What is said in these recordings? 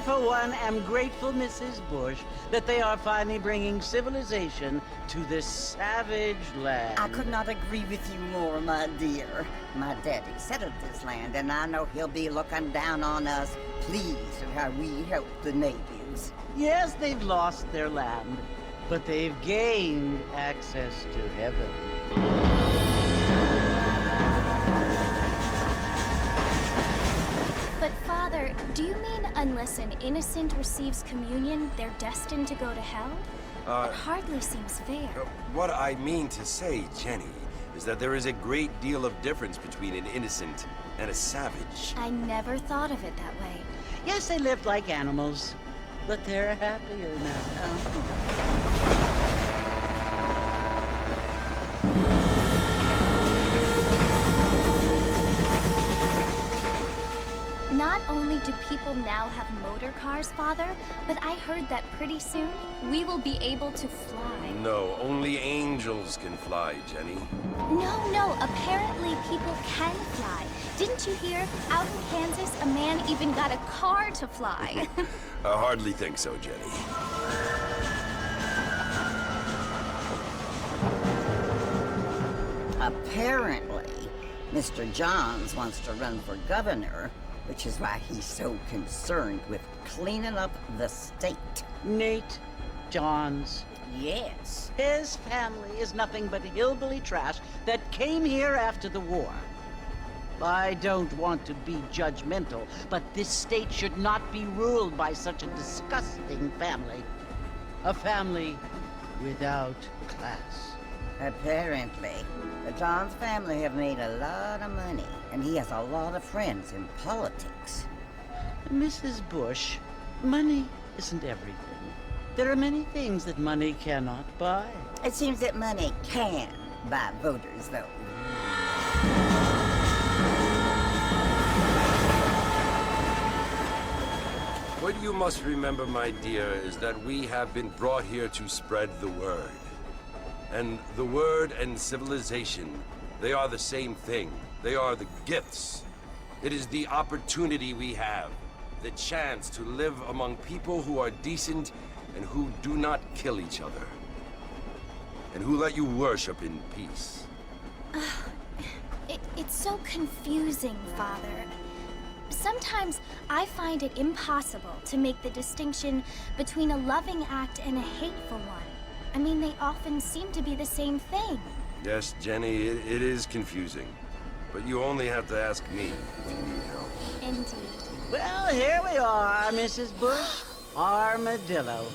for one, am grateful, Mrs. Bush, that they are finally bringing civilization to this savage land. I could not agree with you more, my dear. My daddy settled this land, and I know he'll be looking down on us, pleased at how we help the natives. Yes, they've lost their land, but they've gained access to heaven. But Father, do you mean unless an innocent receives communion, they're destined to go to hell? It hardly seems fair. What I mean to say, Jenny, is that there is a great deal of difference between an innocent and a savage. I never thought of it that way. Yes, they lived like animals, but they're happier now. Not only do people now have motor cars, Father, but I heard that pretty soon we will be able to fly. No, only angels can fly, Jenny. No, apparently people can fly. Didn't you hear? Out in Kansas, a man even got a car to fly. I hardly think so, Jenny. Apparently, Mr. Johns wants to run for governor, which is why he's so concerned with cleaning up the state. Nate Johns. Yes. His family is nothing but hillbilly trash that came here after the war. I don't want to be judgmental, but this state should not be ruled by such a disgusting family. A family without class. Apparently, the Johns family have made a lot of money, and he has a lot of friends in politics. Mrs. Bush, money isn't everything. There are many things that money cannot buy. It seems that money can buy voters, though. What you must remember, my dear, is that we have been brought here to spread the word. And the word and civilization, they are the same thing. They are the gifts. It is the opportunity we have, the chance to live among people who are decent and who do not kill each other. And who let you worship in peace. It's so confusing, Father. Sometimes I find it impossible to make the distinction between a loving act and a hateful one. I mean, they often seem to be the same thing. Yes, Jenny, it is confusing. But you only have to ask me if you need help. Indeed. Well, here we are, Mrs. Bush. Armadillo.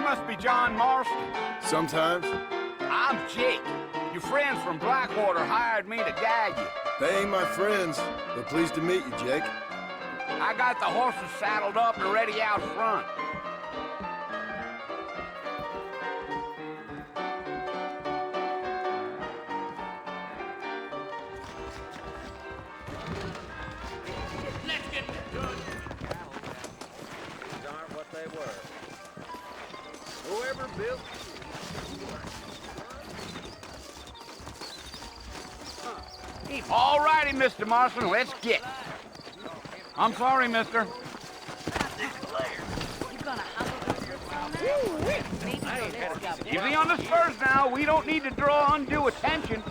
Must be John Marston. Sometimes. I'm Jake. Your friends from Blackwater hired me to guide you. They ain't my friends, but pleased to meet you, Jake. I got the horses saddled up and ready out front. Let's get this done. These aren't what they were. Whoever built All righty, Mr. Marston, let's get. I'm sorry, mister. Easy on the spurs now. We don't need to draw undue attention.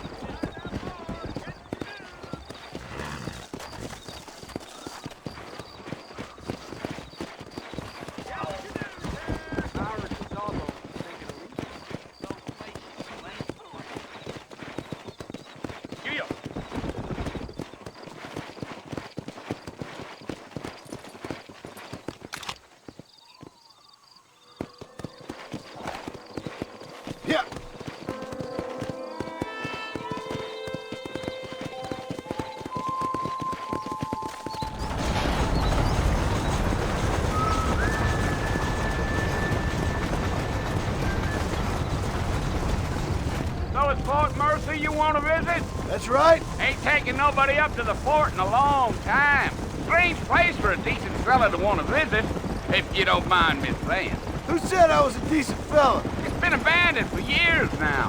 fellas Fort Mercer you want to visit? That's right. Ain't taking nobody up to the fort in a long time. Strange place for a decent fella to want to visit, if you don't mind me saying. Who said I was a decent fella? It's been abandoned for years now.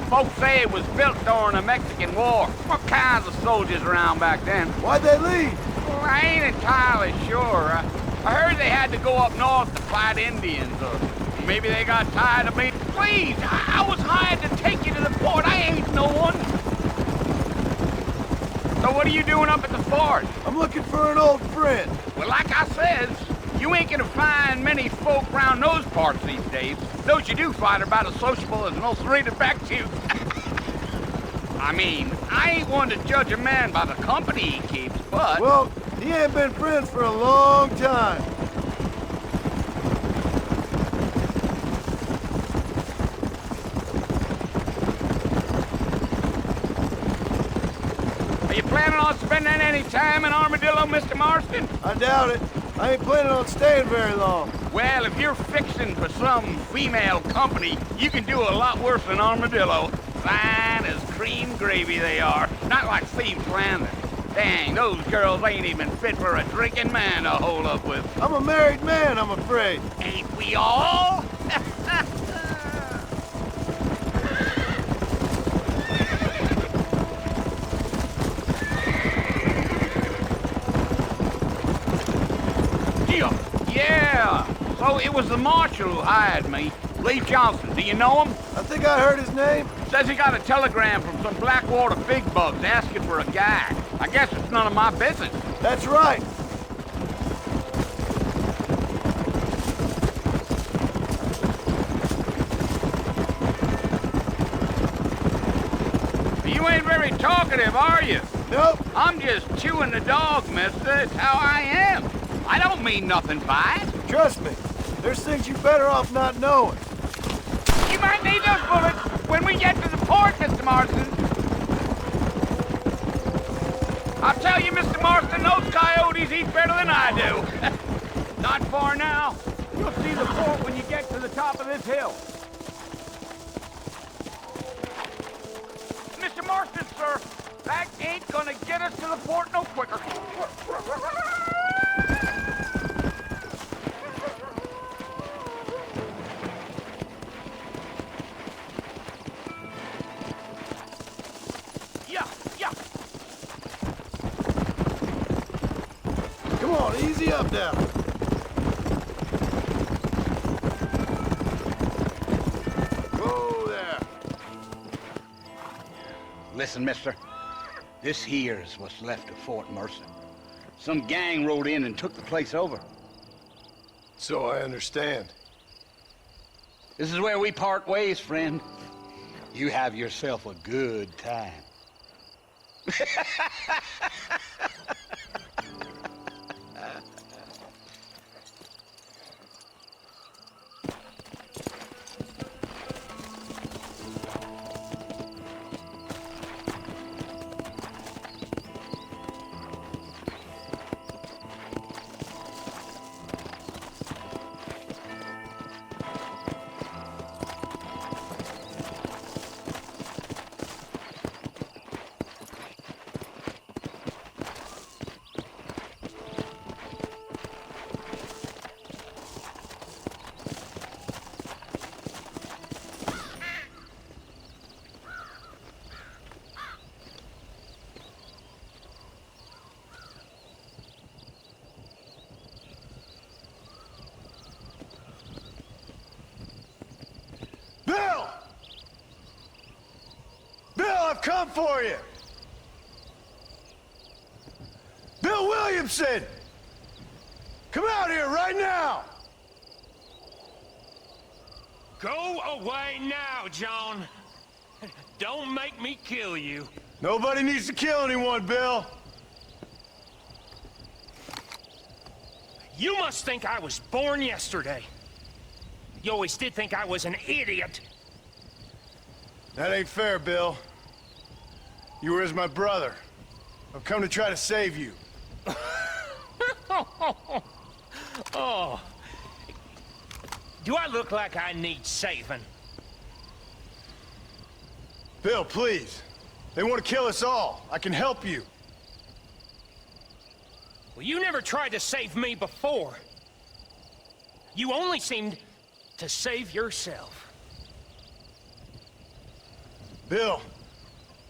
Folks say it was built during the Mexican War. What kinds of soldiers around back then? Why'd they leave? Well, I ain't entirely sure. I heard they had to go up north to fight Indians, or maybe they got tired of me. Please, I was hired to take you to the fort. I ain't no one. So what are you doing up at the fort? I'm looking for an old friend. Well, like I says, you ain't gonna find many folk round those parts these days. Those you do find are about as sociable as an ulcerated back tooth. I mean, I ain't one to judge a man by the company he keeps, but... Well, he ain't been friends for a long time. Are you planning on spending any time in Armadillo, Mr. Marston? I doubt it. I ain't planning on staying very long. Well, if you're fixing for some female company, you can do a lot worse than Armadillo. Fine as cream gravy they are. Not like Steve Flanders. Dang, those girls ain't even fit for a drinking man to hold up with. I'm a married man, I'm afraid. Ain't we all? Yeah, so it was the marshal who hired me. Lee Johnson, do you know him? I think I heard his name. Says he got a telegram from some Blackwater big bugs asking for a guy. I guess it's none of my business. That's right. You ain't very talkative, are you? Nope. I'm just chewing the dog, mister. It's how I am. I don't mean nothing by it. Trust me. There's things you're better off not knowing. You might need those bullets when we get to the port, Mr. Marston. I'll tell you, Mr. Marston, those coyotes eat better than I do. Not far now. You'll see the port when you get to the top of this hill. Mr. Marston, sir, that ain't gonna get us to the port no quicker. Come on, easy up now. Whoa there. Listen, mister. This here is what's left of Fort Mercer. Some gang rode in and took the place over. So I understand. This is where we part ways, friend. You have yourself a good time. Bill! Bill, I've come for you! Bill Williamson! Come out here right now! Go away now, John. Don't make me kill you. Nobody needs to kill anyone, Bill. You must think I was born yesterday. You always did think I was an idiot. That ain't fair, Bill. You were as my brother. I've come to try to save you. Oh. Do I look like I need saving? Bill, please. They want to kill us all. I can help you. Well, you never tried to save me before. You only seemed to save yourself. Bill,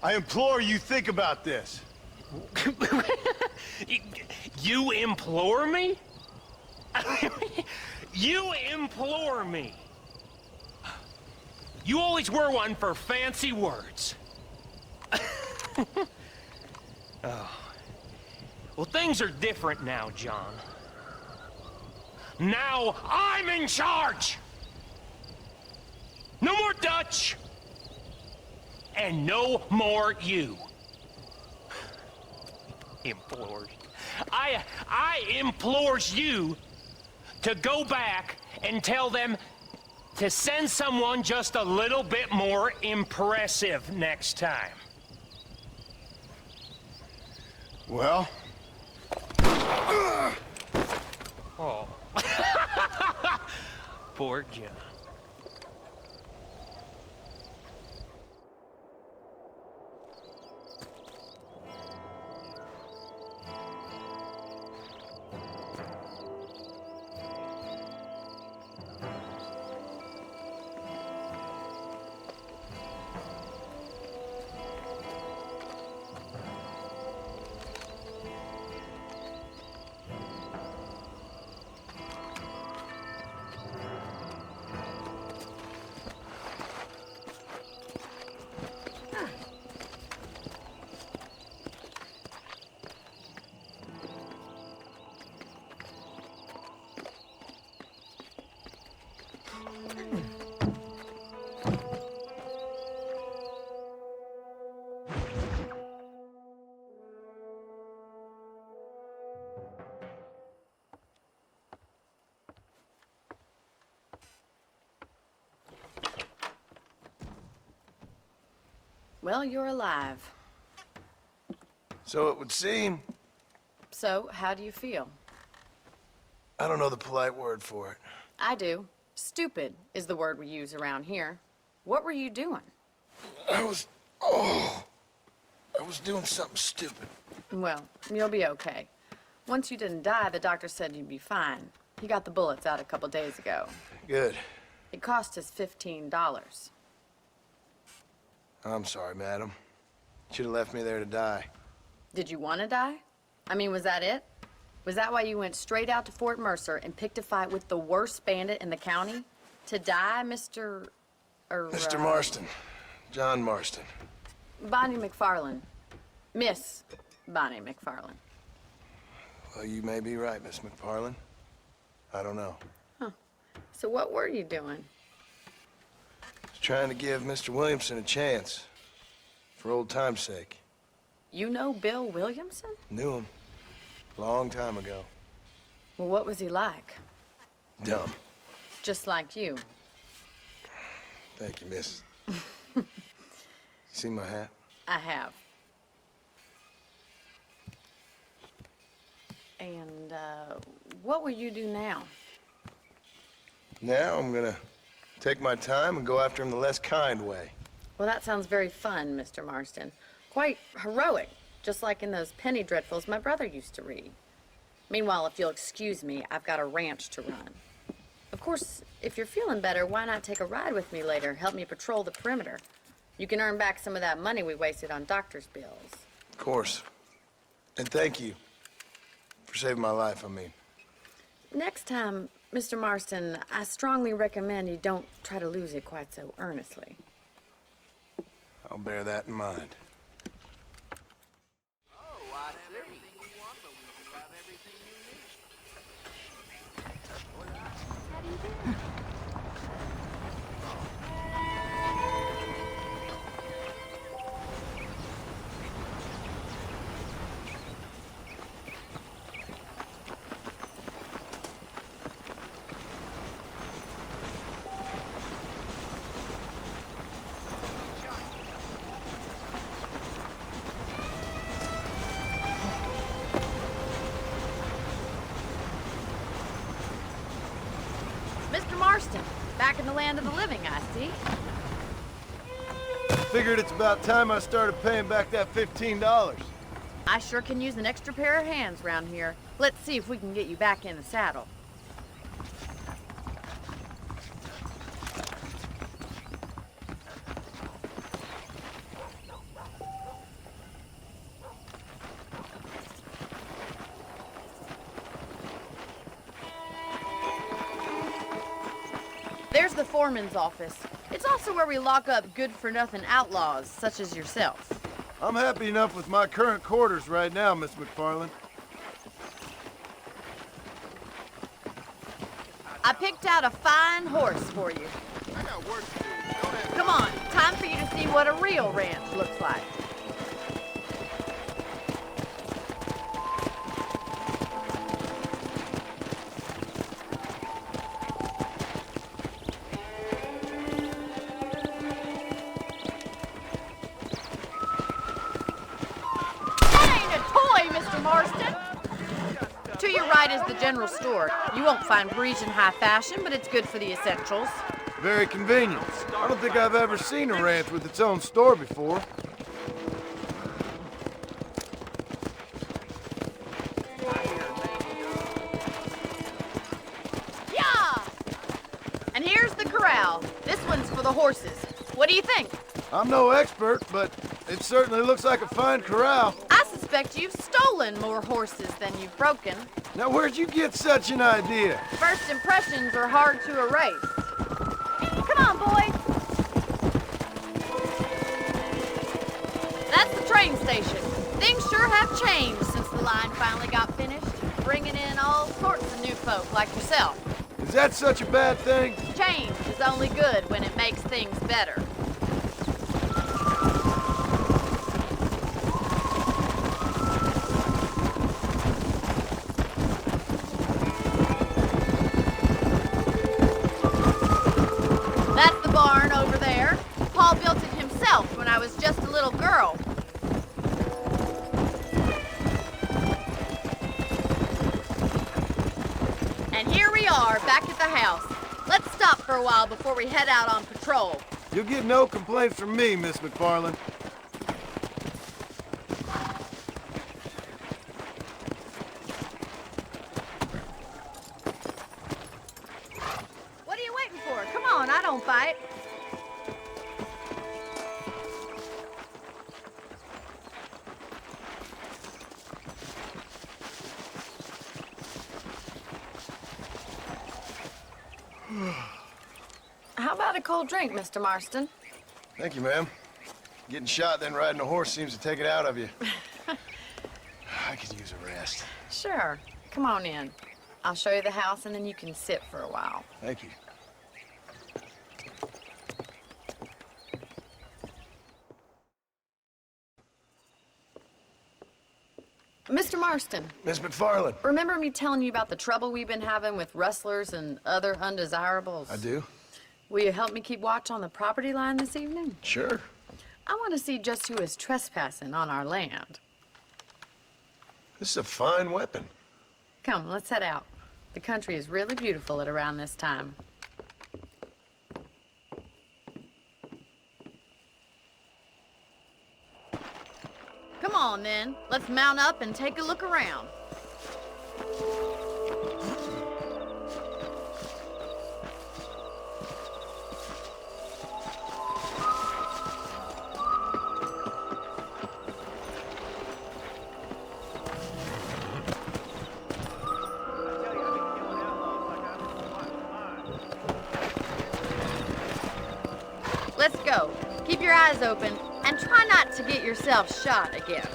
I implore you think about this. You implore me? You implore me? You always were one for fancy words. Oh. Well, things are different now, John. Now I'm in charge! No more Dutch! And no more you. Implores. I implores you to go back and tell them to send someone just a little bit more impressive next time. Well? Oh. Poor John. Well, you're alive. So it would seem. So, how do you feel? I don't know the polite word for it. I do. Stupid is the word we use around here. What were you doing? I was doing something stupid. Well, you'll be okay. Once you didn't die, the doctor said you'd be fine. He got the bullets out a couple days ago. Good. It cost us $15. I'm sorry, madam. Should have left me there to die. Did you want to die? I mean, was that it? Was that why you went straight out to Fort Mercer and picked a fight with the worst bandit in the county? To die, Mr. Mr. Marston. John Marston. Bonnie McFarland. Miss Bonnie McFarland. Well, you may be right, Miss McFarland. I don't know. Huh. So what were you doing? Just trying to give Mr. Williamson a chance. For old time's sake. You know Bill Williamson? Knew him. Long time ago. Well, what was he like? Dumb. Just like you. Thank you, miss. You see my hat? I have. And, what will you do now? Now I'm gonna take my time and go after him the less kind way. Well, that sounds very fun, Mr. Marston. Quite heroic, just like in those penny dreadfuls my brother used to read. Meanwhile, if you'll excuse me, I've got a ranch to run. Of course, if you're feeling better, why not take a ride with me later? Help me patrol the perimeter. You can earn back some of that money we wasted on doctor's bills. Of course. And thank you for saving my life, I mean. Next time, Mr. Marston, I strongly recommend you don't try to lose it quite so earnestly. I'll bear that in mind. Mr. Marston, back in the land of the living, I see. Figured it's about time I started paying back that $15. I sure can use an extra pair of hands around here. Let's see if we can get you back in the saddle. There's the foreman's office. It's also where we lock up good-for-nothing outlaws, such as yourself. I'm happy enough with my current quarters right now, Miss McFarland. I picked out a fine horse for you. I got work to do. Come on, time for you to see what a real ranch looks like. To your right is the general store. You won't find Parisian high fashion, but it's good for the essentials. Very convenient. I don't think I've ever seen a ranch with its own store before. Yeah! And here's the corral. This one's for the horses. What do you think? I'm no expert, but it certainly looks like a fine corral. I suspect you've stolen more horses than you've broken. Now, where'd you get such an idea? First impressions are hard to erase. Come on, boys. That's the train station. Things sure have changed since the line finally got finished, bringing in all sorts of new folk like yourself. Is that such a bad thing? Change is only good when it makes things better. That's the barn over there. Paul built it himself when I was just a little girl. And here we are, back at the house. Let's stop for a while before we head out on patrol. You'll get no complaints from me, Miss McFarland. What are you waiting for? Come on, I don't bite. How about a cold drink, Mr. Marston? Thank you, ma'am. Getting shot then riding a horse seems to take it out of you. I could use a rest. Sure. Come on in. I'll show you the house and then you can sit for a while. Thank you. Mr. Marston, Miss McFarland. remember me telling you about the trouble we've been having with rustlers and other undesirables? I do. Will you help me keep watch on the property line this evening? Sure. I want to see just who is trespassing on our land. This is a fine weapon. Come, let's head out. The country is really beautiful at around this time. Come on, then. Let's mount up and take a look around. Let's go. Keep your eyes open and try not to get yourself shot again.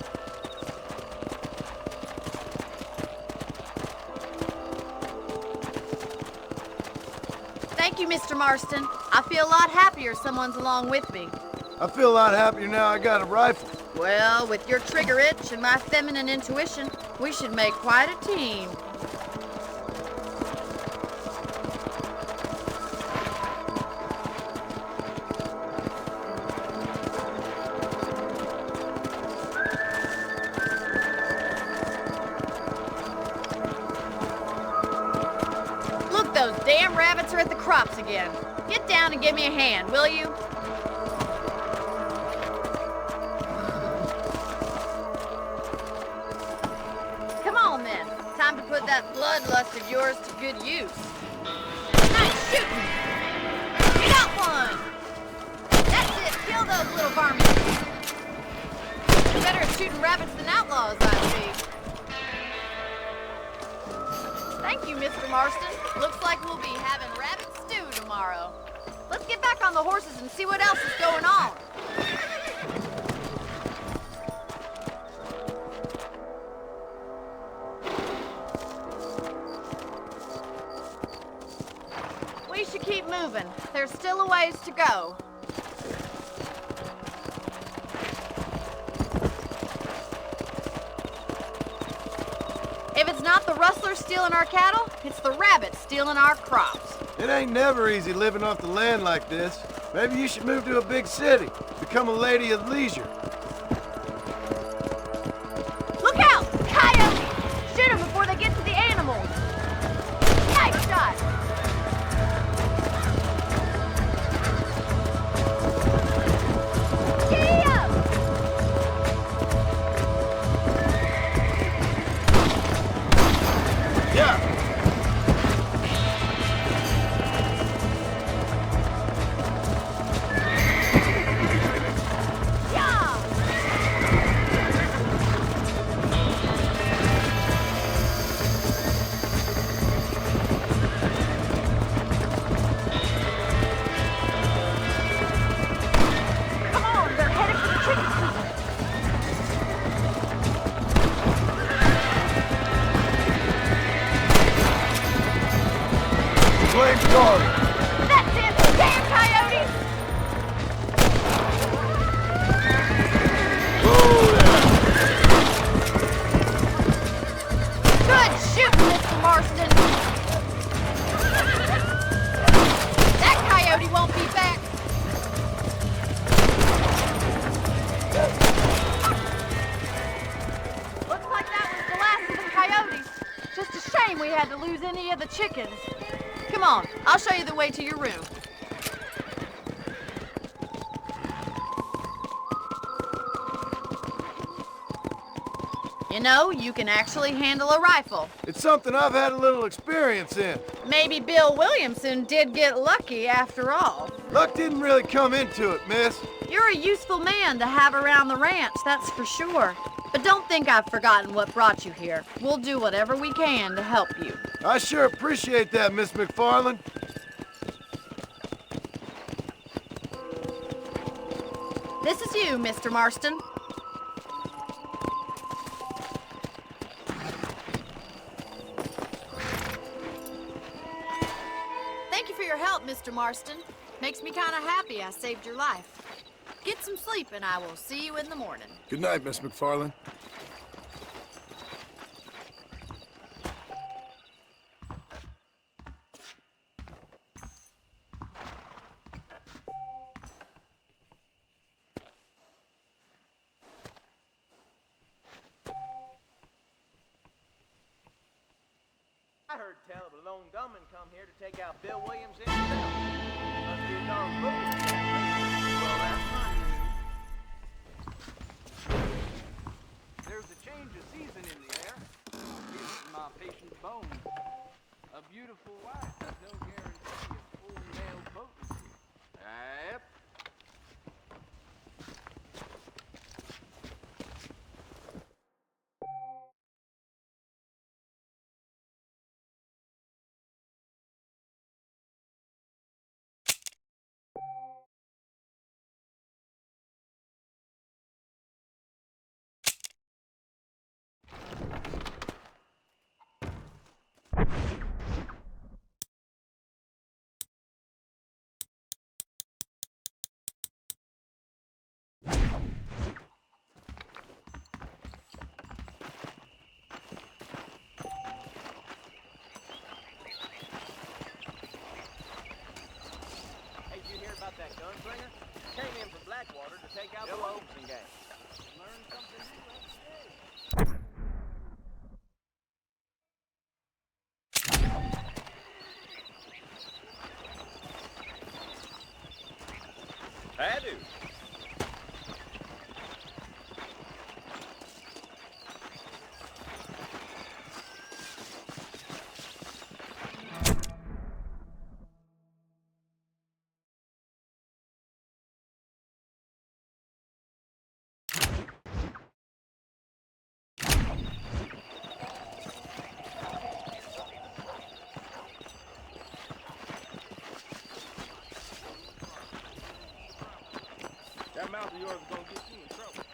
Thank you, Mr. Marston. I feel a lot happier someone's along with me. I feel a lot happier now I got a rifle. Well, with your trigger itch and my feminine intuition, we should make quite a team. Look, those damn rabbits are at the crops again. Get down and give me a hand, will you? bloodlust of yours to good use. Nice shooting! You got one! That's it, kill those little varmints. You're better at shooting rabbits than outlaws, I see. Thank you, Mr. Marston. Looks like we'll be having rabbit stew tomorrow. Let's get back on the horses and see what else is going on. We should keep moving. There's still a ways to go. If it's not the rustlers stealing our cattle, it's the rabbits stealing our crops. It ain't never easy living off the land like this. Maybe you should move to a big city. Become a lady of leisure. Look out! Coyotes! Shoot them before they get to the animals. Nice shot! Giddy up! Yeah! Come on, they're headed for the chicken coop. Flames guard! That's it! Damn coyotes! Good shooting, Mr. Marston! That coyote won't be back! Looks like that was the last of the coyotes. Just a shame we had to lose any of the chickens. Come on, I'll show you the way to your room. You know, you can actually handle a rifle. It's something I've had a little experience in. Maybe Bill Williamson did get lucky after all. Luck didn't really come into it, miss. You're a useful man to have around the ranch, that's for sure. But don't think I've forgotten what brought you here. We'll do whatever we can to help you. I sure appreciate that, Miss McFarland. This is you, Mr. Marston. Thank you for your help, Mr. Marston. Makes me kind of happy I saved your life. Get some sleep and I will see you in the morning. Good night, Miss McFarland. I heard tell of a lone gunman come here to take out Bill Williams himself. Must be a darn fool. Well, that's not news. There's a change of season in the air. This is my patient's bones. A beautiful wife has no guarantee of full male potency. Yep. About that gunslinger? Came in from Blackwater to take out the Williamson gang. Learned something new every day. I do. mouth of yours is gonna get you in trouble.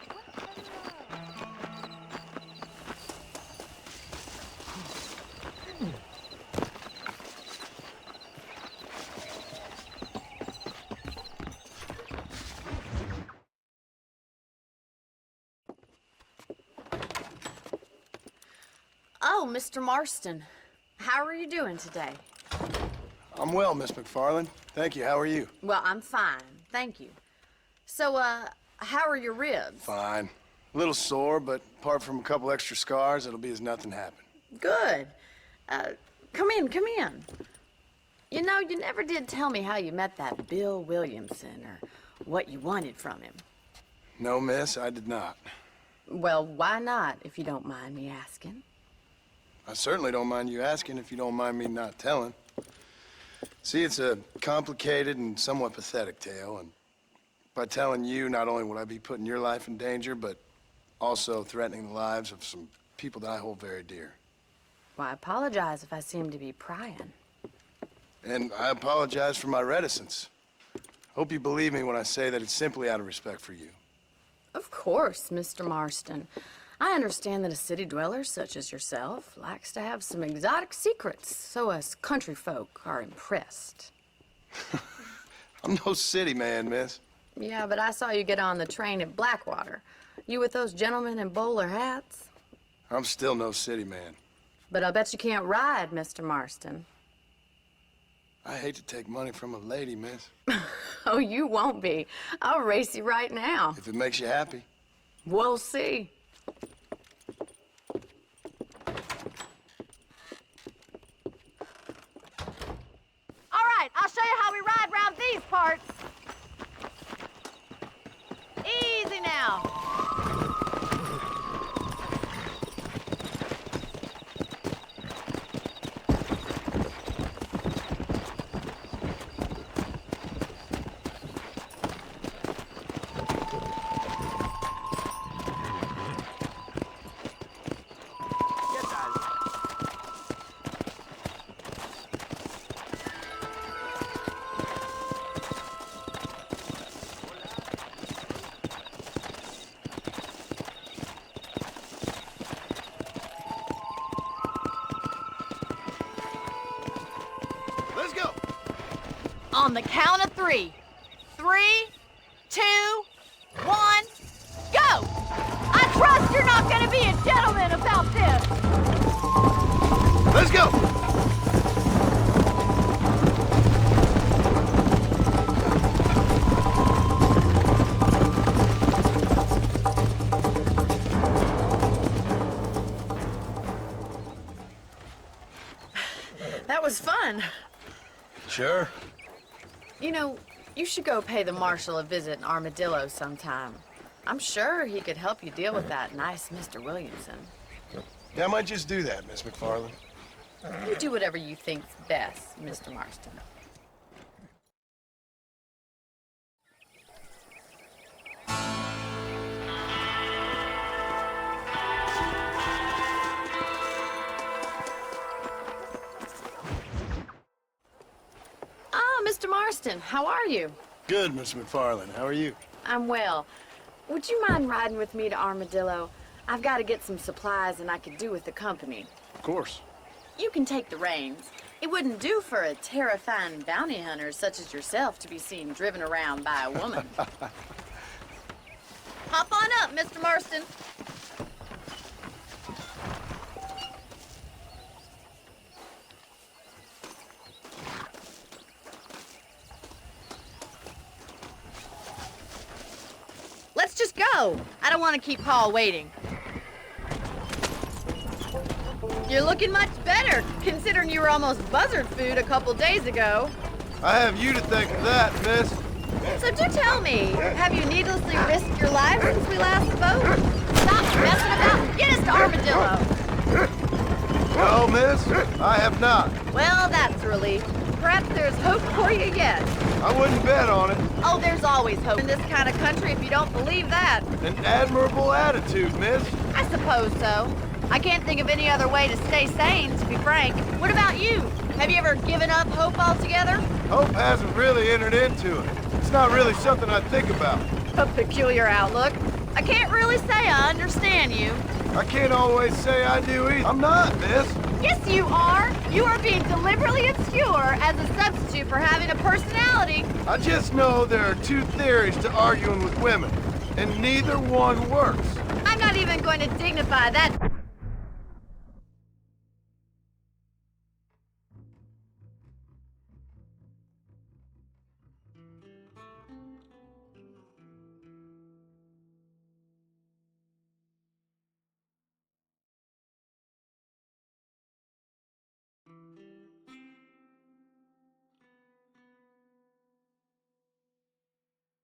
Oh, Mr. Marston. How are you doing today? I'm well, Miss McFarland. Thank you. How are you? Well, I'm fine. Thank you. So, how are your ribs? Fine. A little sore, but apart from a couple extra scars, it'll be as nothing happened. Good. Come in, come in. You know, you never did tell me how you met that Bill Williamson or what you wanted from him. No, miss, I did not. Well, why not, if you don't mind me asking? I certainly don't mind you asking if you don't mind me not telling. See, it's a complicated and somewhat pathetic tale, and by telling you, not only would I be putting your life in danger, but also threatening the lives of some people that I hold very dear. Well, I apologize if I seem to be prying. And I apologize for my reticence. Hope you believe me when I say that it's simply out of respect for you. Of course, Mr. Marston. I understand that a city dweller such as yourself likes to have some exotic secrets, so us country folk are impressed. I'm no city man, miss. Yeah, but I saw you get on the train at Blackwater. You with those gentlemen in bowler hats? I'm still no city man. But I'll bet you can't ride, Mr. Marston. I hate to take money from a lady, miss. Oh, you won't be. I'll race you right now. If it makes you happy. We'll see. All right, I'll show you how we ride around these parts. Easy now. Let's go! On the count of 3. 3, 2, 1, go! I trust you're not gonna be a gentleman about this. Let's go! That was fun. Sure. You know, you should go pay the marshal a visit in Armadillo sometime. I'm sure he could help you deal with that nice Mr. Williamson. Yeah, I might just do that, Miss McFarland. You do whatever you think's best, Mr. Marston. Ah, Mr. Marston, how are you? Good, Miss McFarland. How are you? I'm well. Would you mind riding with me to Armadillo? I've got to get some supplies and I could do with the company. Of course. You can take the reins. It wouldn't do for a terrifying bounty hunter such as yourself to be seen driven around by a woman. Hop on up, Mr. Marston. Let's just go. I don't want to keep Paul waiting. You're looking much better, considering you were almost buzzard food a couple days ago. I have you to thank for that, miss. So do tell me, have you needlessly risked your life since we last spoke? Stop messing about and get us to Armadillo. No, miss, I have not. Well, that's a relief. Perhaps there's hope for you yet. I wouldn't bet on it. Oh, there's always hope in this kind of country if you don't believe that. An admirable attitude, miss. I suppose so. I can't think of any other way to stay sane, to be frank. What about you? Have you ever given up hope altogether? Hope hasn't really entered into it. It's not really something I think about. A peculiar outlook. I can't really say I understand you. I can't always say I do either. I'm not, miss. Yes, you are. You are being deliberately obscure as a substitute for having a personality. I just know there are two theories to arguing with women, and neither one works. I'm not even going to dignify that.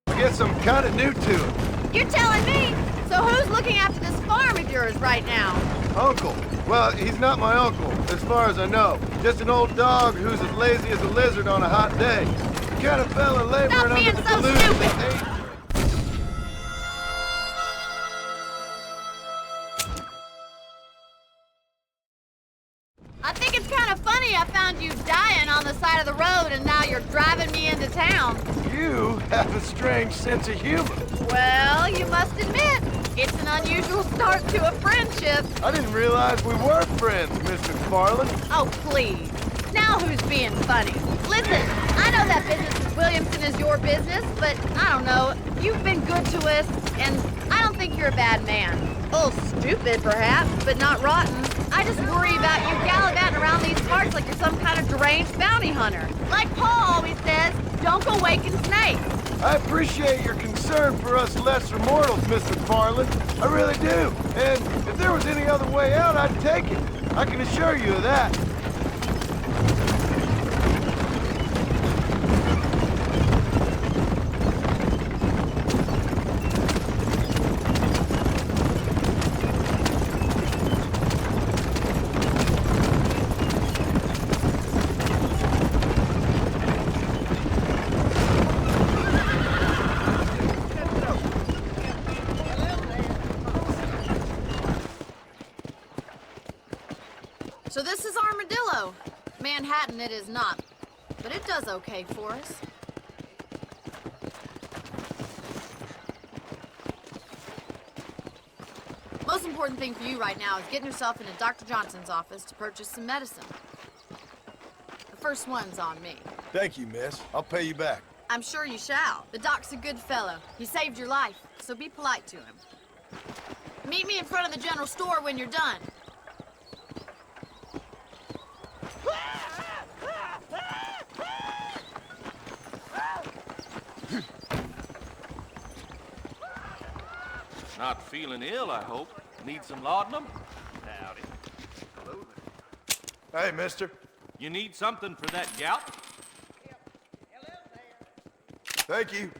I guess I'm kind of new to it. You're telling me. So who's looking after this farm of yours right now? Uncle. Well, he's not my uncle, as far as I know. Just an old dog who's as lazy as a lizard on a hot day. The kind of fella laboring Stop under being the so delusion stupid. that ain't... I think it's kind of funny I found you dying on the side of the road and now you're driving me into town. You have a strange sense of humor. Well, you must admit, it's an unusual start to a friendship. I didn't realize we were friends, Mr. McFarland. Oh, please. Now who's being funny? Listen, I know that business with Williamson is your business, but I don't know. You've been good to us, and I don't think you're a bad man. A little stupid, perhaps, but not rotten. I just worry about you gallivanting around these parts like you're some kind of deranged bounty hunter. Like Paul always says, don't go waking snakes. I appreciate your concern for us lesser mortals, Mr. McFarland. I really do. And if there was any other way out, I'd take it. I can assure you of that. So this is Armadillo. Manhattan it is not, but it does okay for us. Most important thing for you right now is getting yourself into Dr. Johnson's office to purchase some medicine. The first one's on me. Thank you, miss. I'll pay you back. I'm sure you shall. The doc's a good fellow. He saved your life, so be polite to him. Meet me in front of the general store when you're done. Not feeling ill, I hope. Need some laudanum? Howdy. Hello there. Hey, mister. You need something for that gout? Thank you.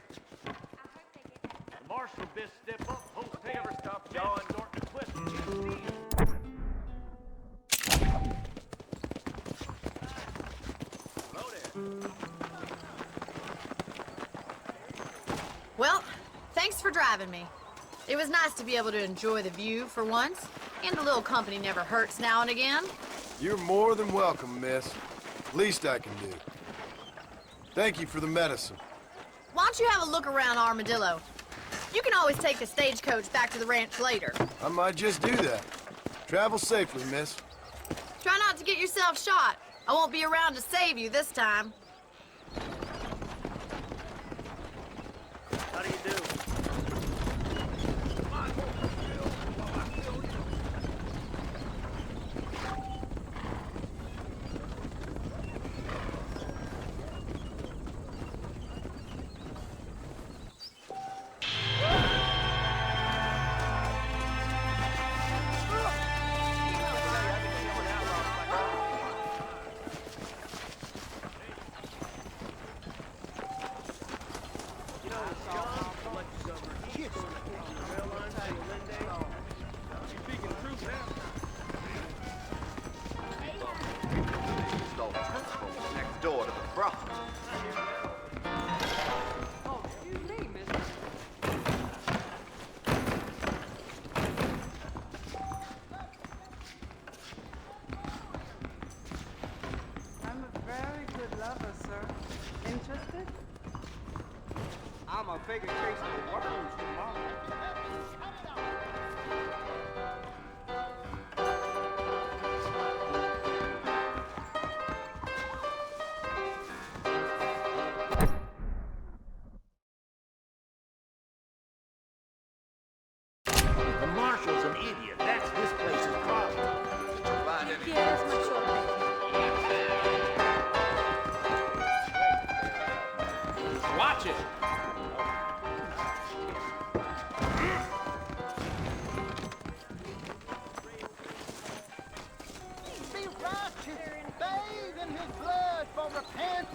The marshal best step up. Hope they ever stop jawing, starting to twist. Hello there. Well, thanks for driving me. It was nice to be able to enjoy the view for once, and a little company never hurts now and again. You're more than welcome, miss. Least I can do. Thank you for the medicine. Why don't you have a look around Armadillo? You can always take the stagecoach back to the ranch later. I might just do that. Travel safely, miss. Try not to get yourself shot. I won't be around to save you this time. How do you do? figure chasing the worms tomorrow. The marshal's an idiot. That's this place's problem. Yeah, that's my short Watch it. Be righteous, bathe in his blood for repentance.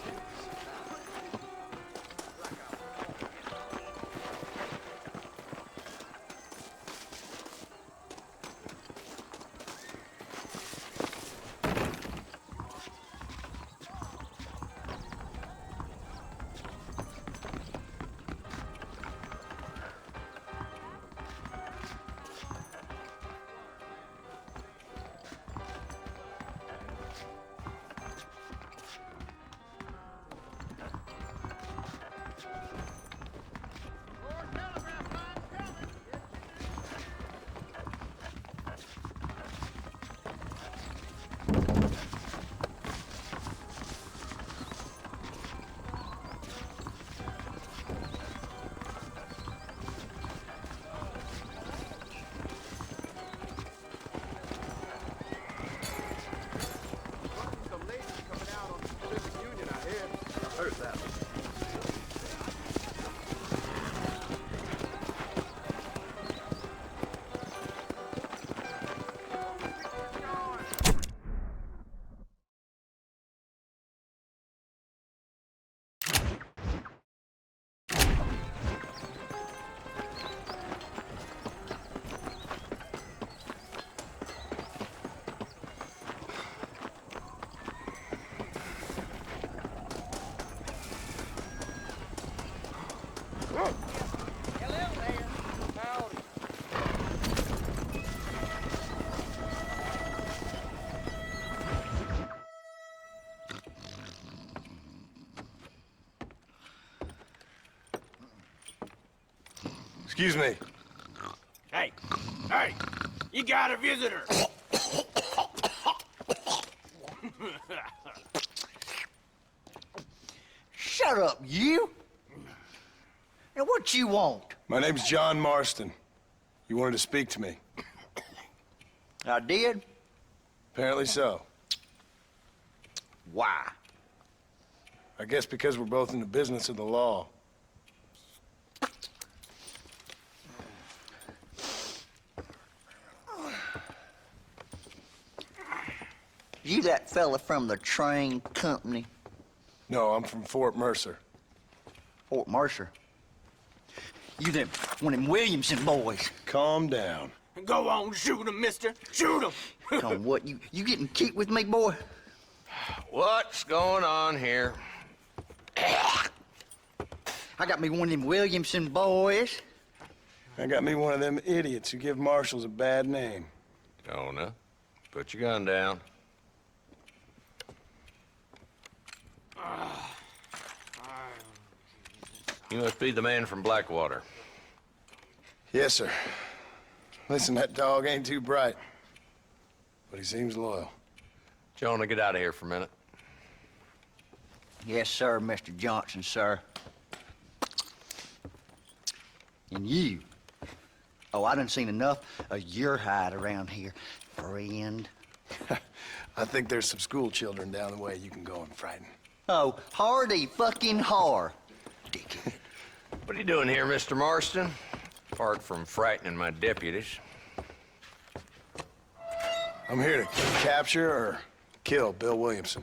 Excuse me. Hey, hey, you got a visitor. Shut up, you! And what you want? My name's John Marston. You wanted to speak to me. I did? Apparently so. Why? I guess because we're both in the business of the law. You that fella from the train company? No, I'm from Fort Mercer. Fort Mercer? You them, one of them Williamson boys. Calm down. Go on, shoot him, mister. Shoot him. Come on, what, you getting kicked with me, boy? What's going on here? I got me one of them Williamson boys. I got me one of them idiots who give marshals a bad name. Jonah, put your gun down. You must be the man from Blackwater. Yes, sir. Listen, that dog ain't too bright, but he seems loyal. Jonah, get out of here for a minute. Yes, sir, Mr. Johnson, sir. And you. Oh, I done seen enough of your hide around here, friend. I think there's some school children down the way you can go and frighten. Oh, hardy fucking har. Dickhead. What are you doing here, Mr. Marston? Apart from frightening my deputies. I'm here to capture or kill Bill Williamson.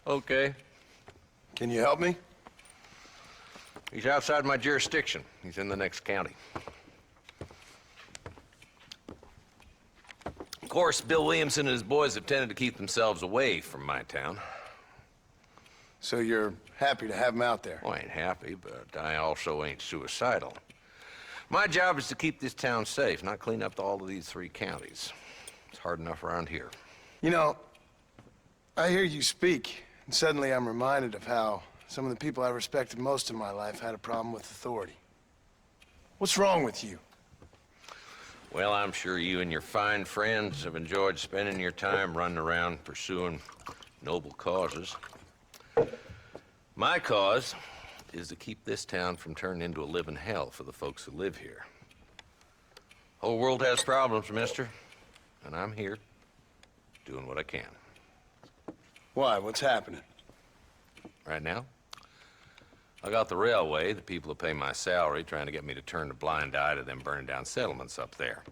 Okay. Can you help me? He's outside my jurisdiction. He's in the next county. Of course, Bill Williamson and his boys have tended to keep themselves away from my town. So you're happy to have him out there? Well, I ain't happy, but I also ain't suicidal. My job is to keep this town safe, not clean up all of these 3 counties. It's hard enough around here. You know, I hear you speak, and suddenly I'm reminded of how some of the people I respected most in my life had a problem with authority. What's wrong with you? Well, I'm sure you and your fine friends have enjoyed spending your time running around pursuing noble causes. My cause is to keep this town from turning into a living hell for the folks who live here. Whole world has problems, mister, and I'm here doing what I can. Why? What's happening? Right now, I got the railway, the people who pay my salary, trying to get me to turn a blind eye to them burning down settlements up there.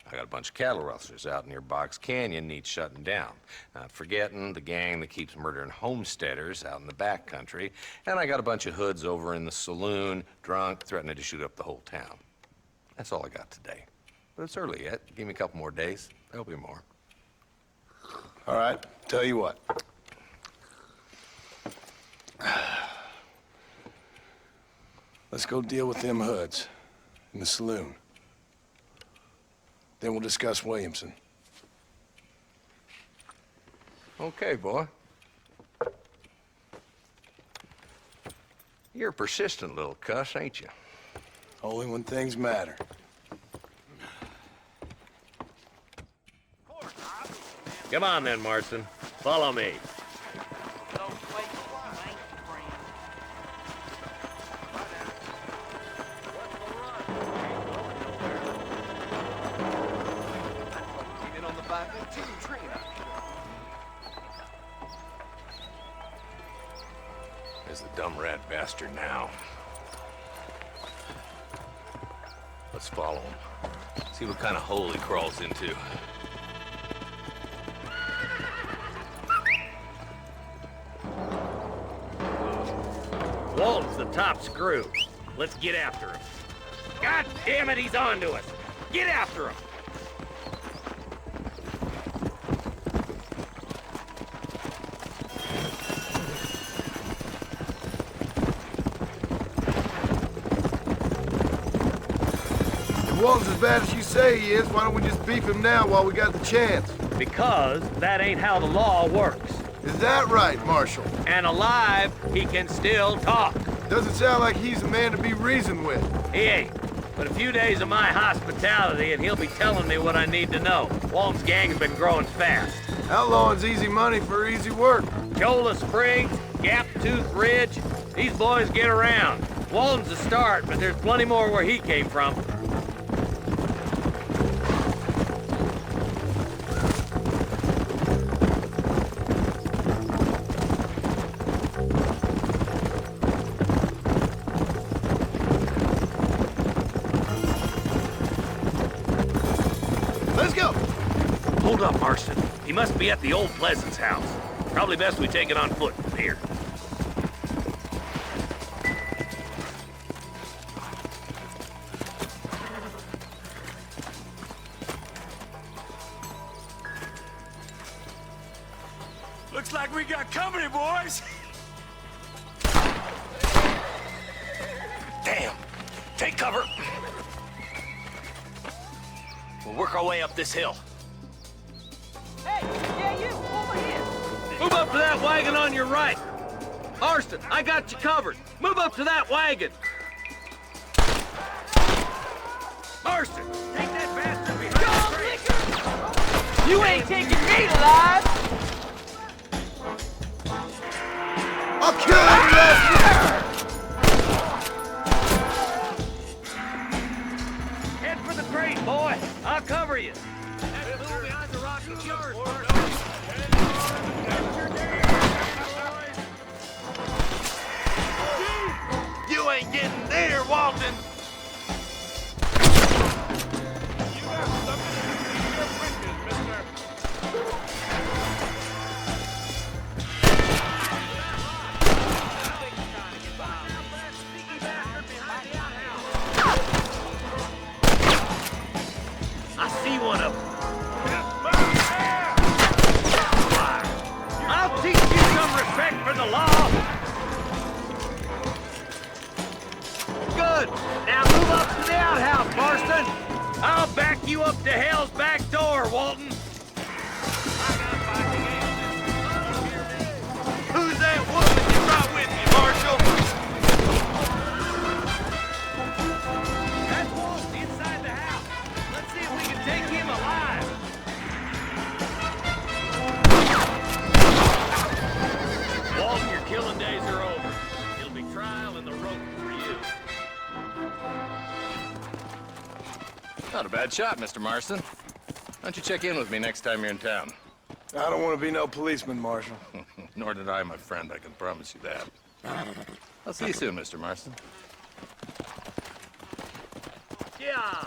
I got a bunch of cattle rustlers out near Box Canyon needs shutting down. Not forgetting the gang that keeps murdering homesteaders out in the back country. And I got a bunch of hoods over in the saloon, drunk, threatening to shoot up the whole town. That's all I got today. But it's early yet. Give me a couple more days. There'll be more. All right, tell you what. Let's go deal with them hoods in the saloon. Then we'll discuss Williamson. Okay, boy. You're a persistent little cuss, ain't you? Only when things matter. Come on then, Marston. Follow me. There's the dumb rat bastard now. Let's follow him. See what kind of hole he crawls into. Walton's the top screw. Let's get after him. God damn it, he's on to us. Get after him. If Walton's as bad as you say he is, why don't we just beef him now while we got the chance? Because that ain't how the law works. Is that right, Marshal? And alive, he can still talk. Doesn't sound like he's a man to be reasoned with. He ain't. But a few days of my hospitality and he'll be telling me what I need to know. Walton's gang has been growing fast. Outlawing's easy money for easy work. Cholla Springs, Gap Tooth Ridge, these boys get around. Walton's a start, but there's plenty more where he came from. Hold up, Marston. He must be at the old Pleasance house. Probably best we take it on foot from here. Looks like we got company, boys. Damn! Take cover! We'll work our way up this hill. Move up to that wagon on your right. Marston, I got you covered. Move up to that wagon. Marston, take that bastard behind the tree. You ain't taking me alive. I'll kill you, bastard! Head for the crate, boy. I'll cover you. That fool behind the rock is yours, Marston. You ain't getting there, Walton! You got something to do with your britches, mister. I see one of them. I'll teach you some respect for the law. Good. Now move up to the outhouse, Marston. I'll back you up to hell's back door, Walton. Who's that woman you brought with you, Marston? Not a bad shot, Mr. Marston. Why don't you check in with me next time you're in town? I don't want to be no policeman, Marshal. Nor did I, my friend. I can promise you that. I'll see you soon, Mr. Marston. Yeah.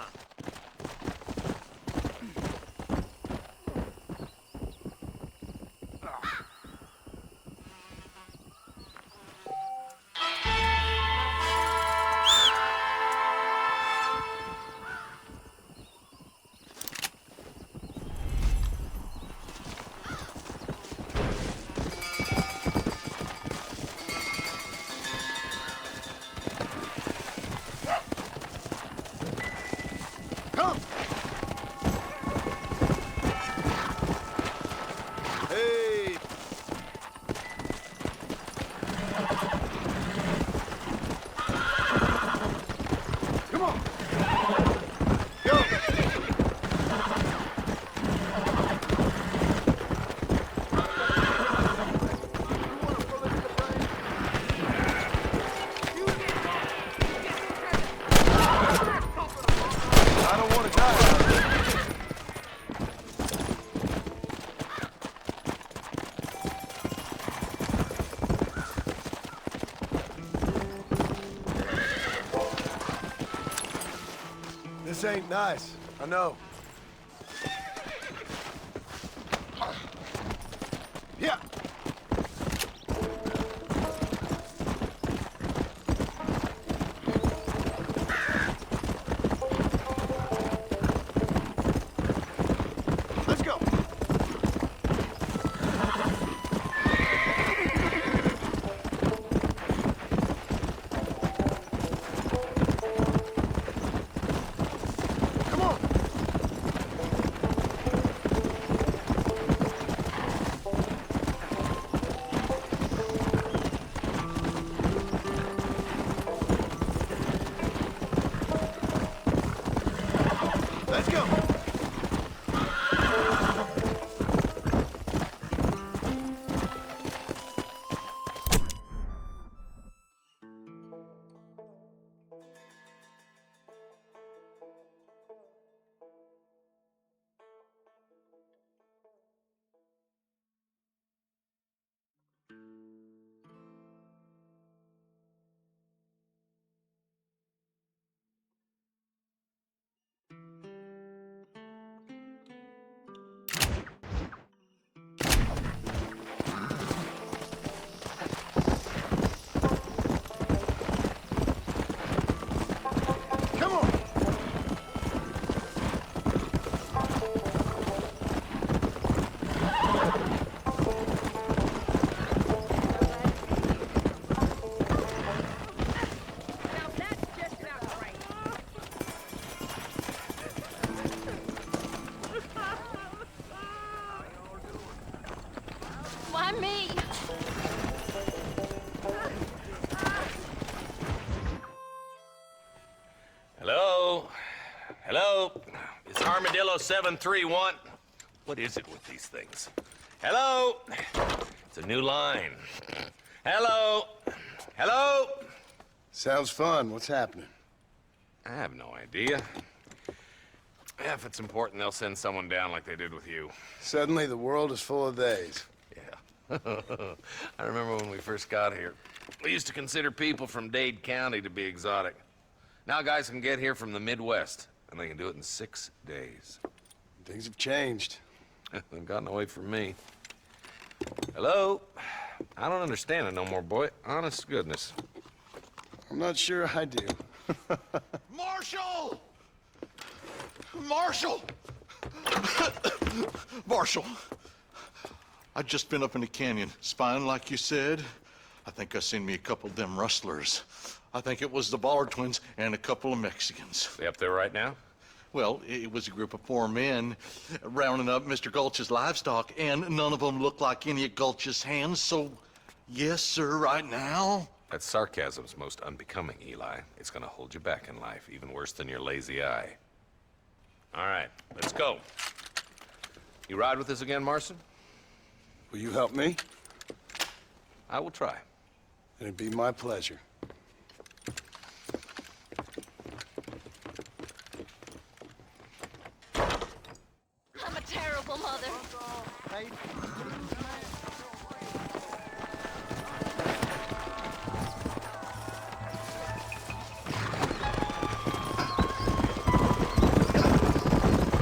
This ain't nice. I know. Yeah. Let's go. Let's go. Why me? Hello? Hello? It's Armadillo 731. What is it with these things? Hello? It's a new line. Hello? Hello? Sounds fun. What's happening? I have no idea. Yeah, if it's important, they'll send someone down like they did with you. Suddenly, the world is full of days. Yeah. I remember when we first got here. We used to consider people from Dade County to be exotic. Now guys can get here from the Midwest, and they can do it in 6 days. Things have changed. They've gotten away from me. Hello? I don't understand it no more, boy. Honest to goodness. I'm not sure I do. Marshal! Marshal! Marshal! I just been up in the canyon, spying like you said. I think I seen me a couple of them rustlers. I think it was the Ballard twins and a couple of Mexicans. They up there right now? Well, it was a group of 4 men rounding up Mr. Gulch's livestock, and none of them looked like any of Gulch's hands, so yes, sir, right now. That sarcasm's most unbecoming, Eli. It's gonna hold you back in life, even worse than your lazy eye. All right, let's go. You ride with us again, Marston? Will you help me? I will try. It'd be my pleasure. made.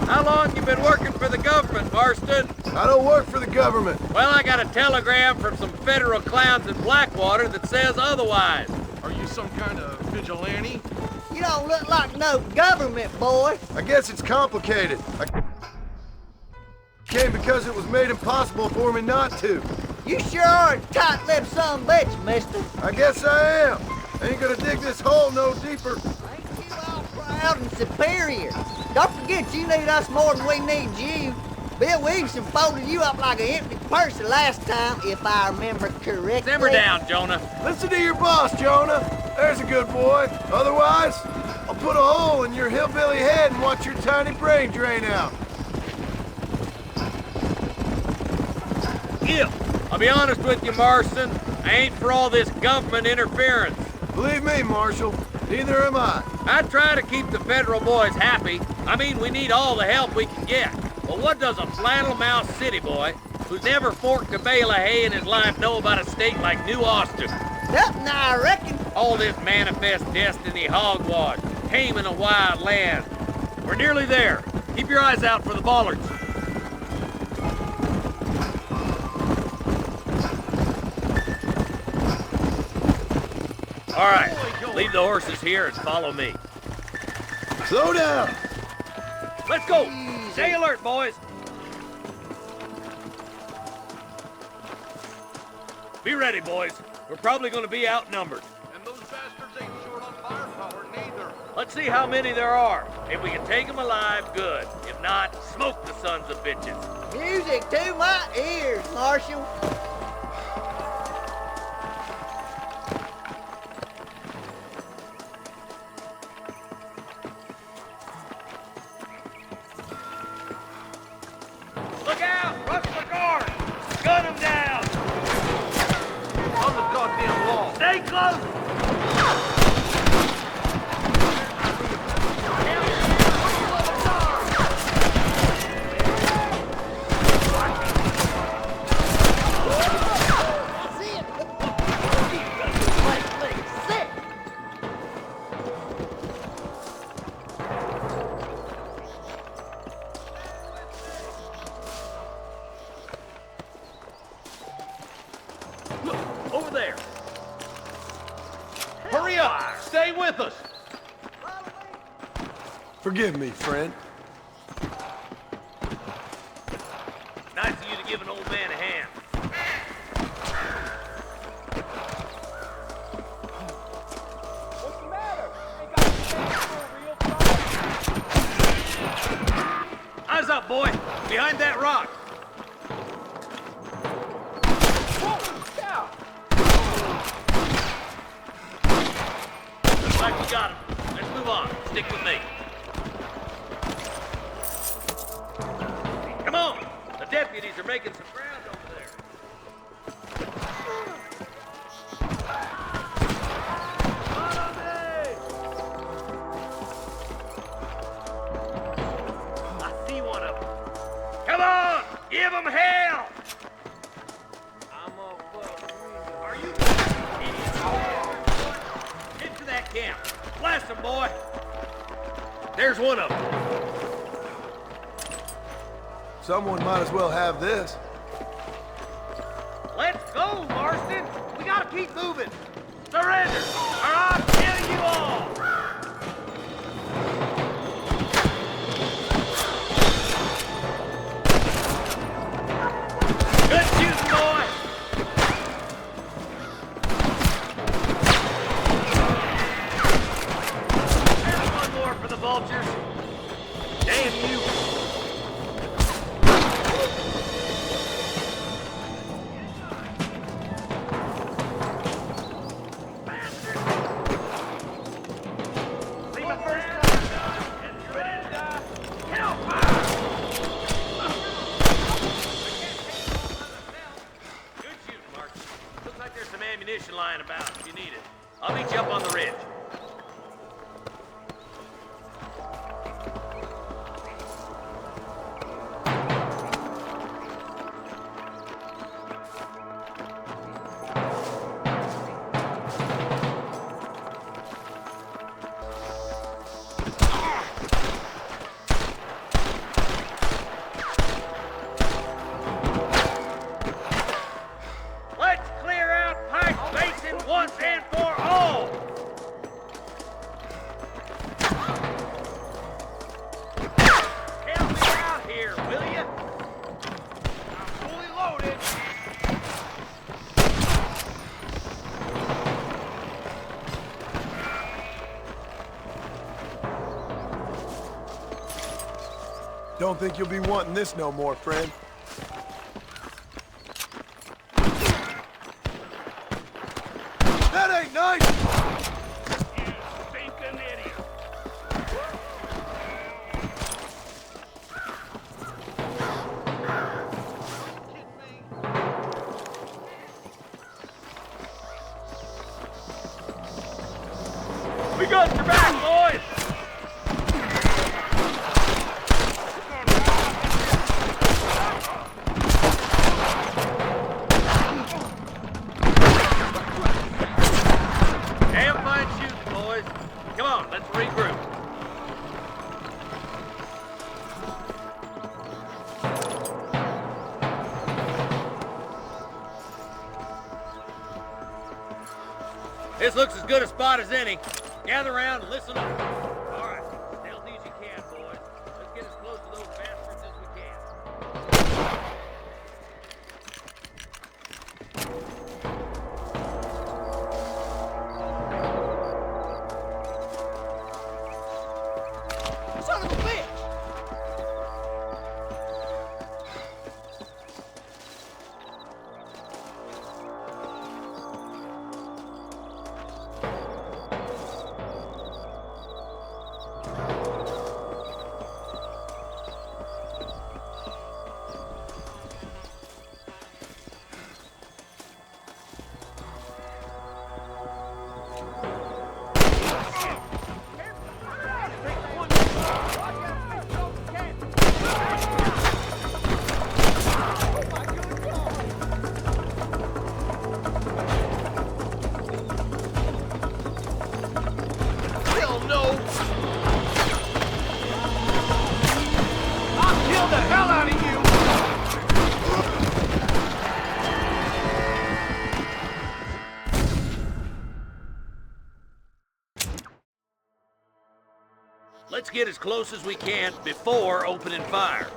How long you been working for the government, Marston? I don't work for the government. Well, I got a telegram from some federal clowns in Blackwater that says otherwise. Are you some kind of vigilante? You don't look like no government, boy. I guess it's complicated. I came because it was made impossible for me not to. You sure are a tight-lipped son of a bitch, mister. I guess I am. Ain't gonna dig this hole no deeper. Ain't you all proud and superior? Don't forget you need us more than we need you. Bill Williamson folded you up like an empty purse the last time, if I remember correctly. Simmer down, Jonah. Listen to your boss, Jonah. There's a good boy. Otherwise, I'll put a hole in your hillbilly head and watch your tiny brain drain out. Yeah, I'll be honest with you, Marston. I ain't for all this government interference. Believe me, Marshal, neither am I. I try to keep the federal boys happy. I mean, we need all the help we can get. But what does a flannel-mouthed city boy who's never forked a bale of hay in his life know about a state like New Austin? Nothing, I reckon. All this manifest destiny hogwash, taming a wild land. We're nearly there. Keep your eyes out for the bollards. All right, leave the horses here and follow me. Slow down. Let's go. Stay alert, boys. Be ready, boys. We're probably going to be outnumbered. And those bastards ain't short on firepower, neither. Let's see how many there are. If we can take them alive, good. If not, smoke the sons of bitches. Music to my ears, Marshal. Look out! Rush the guard! Gun them down! On the goddamn wall. Stay close! Over there. Hurry up! Stay with us! Forgive me, friend. Nice of you to give an old man a hand. What's the matter? Ain't got to for a real problem. Eyes up, boy. Behind that rock. Looks like we got him. Let's move on. Stick with me. Come on. The deputies are making some ground over there. Follow me! I see one of them. Come on! Give them hell! I'm all for Are you into that camp? Blast them, boy! There's one of them. Someone might as well have this. Let's go, Marston! We gotta keep moving! Surrender, or I'll kill you all! Good shooting, boy! There's one more for the vultures. Damn you! See my first and you ready to die? Hellfire! Good shooting, Mark. Looks like there's some ammunition lying about if you need it. I'll meet you up on the ridge. Don't think you'll be wanting this no more, friend. That ain't nice! You stinking idiot! We got your back, boys! Have fun shooting, boys. Come on, let's regroup. This looks as good a spot as any. Gather around and listen up. All right, stealthy as you can, boys. Let's get as close to those bastards as we can. Son of a bitch! Hell no! I'll kill the hell out of you! Let's get as close as we can before opening fire.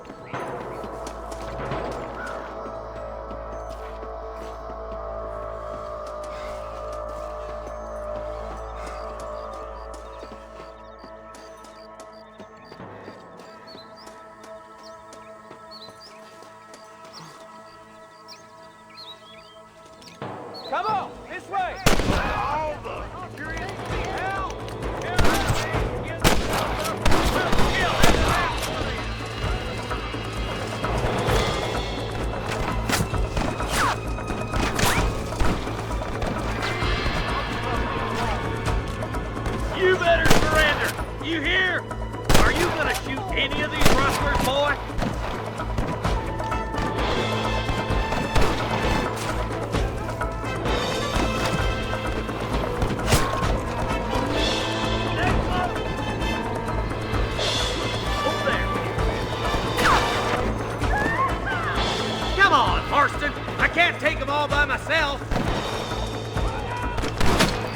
Come on, this way! All the hell! You better surrender! You hear? Are you gonna shoot any of these rustlers, boy? Come on, Marston! I can't take them all by myself!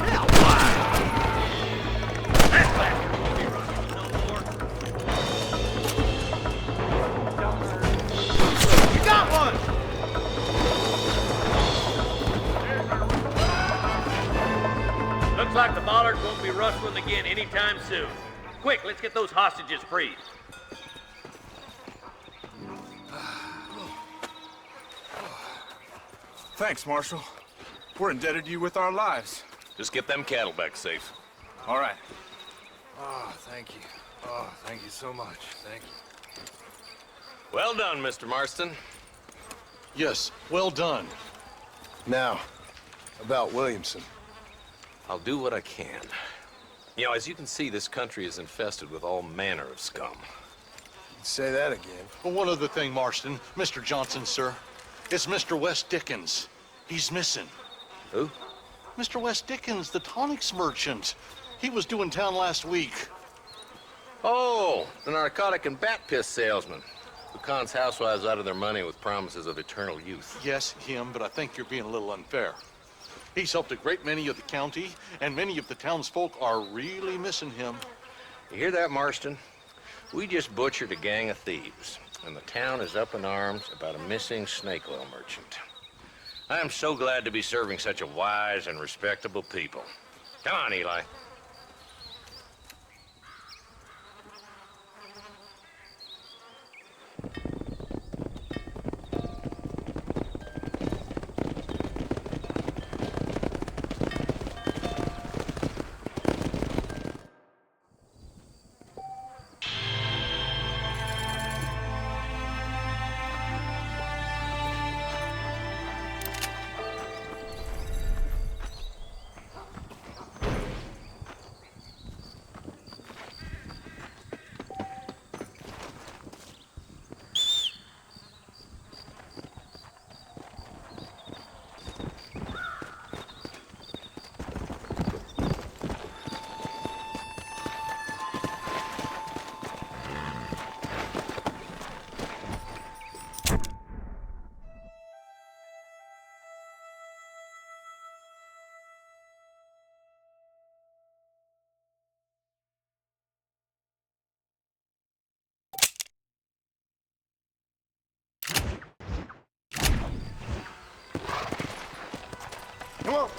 Hell, why? That bastard won't be rushing no more. You got one! Looks like the bollards won't be rustling again anytime soon. Quick, let's get those hostages freed. Thanks, Marshal. We're indebted to you with our lives. Just get them cattle back safe. All right. Oh, thank you. Oh, thank you so much. Thank you. Well done, Mr. Marston. Yes, well done. Now, about Williamson. I'll do what I can. You know, as you can see, this country is infested with all manner of scum. Say that again. Well, one other thing, Marston. Mr. Johnson, sir. It's Mr. Wes Dickens. He's missing. Who? Mr. Wes Dickens, the tonics merchant. He was due in town last week. Oh, the narcotic and bat piss salesman who cons housewives out of their money with promises of eternal youth. Yes, him, but I think you're being a little unfair. He's helped a great many of the county, and many of the townsfolk are really missing him. You hear that, Marston? We just butchered a gang of thieves, and the town is up in arms about a missing snake oil merchant. I am so glad to be serving such a wise and respectable people. Come on, Eli. Come on.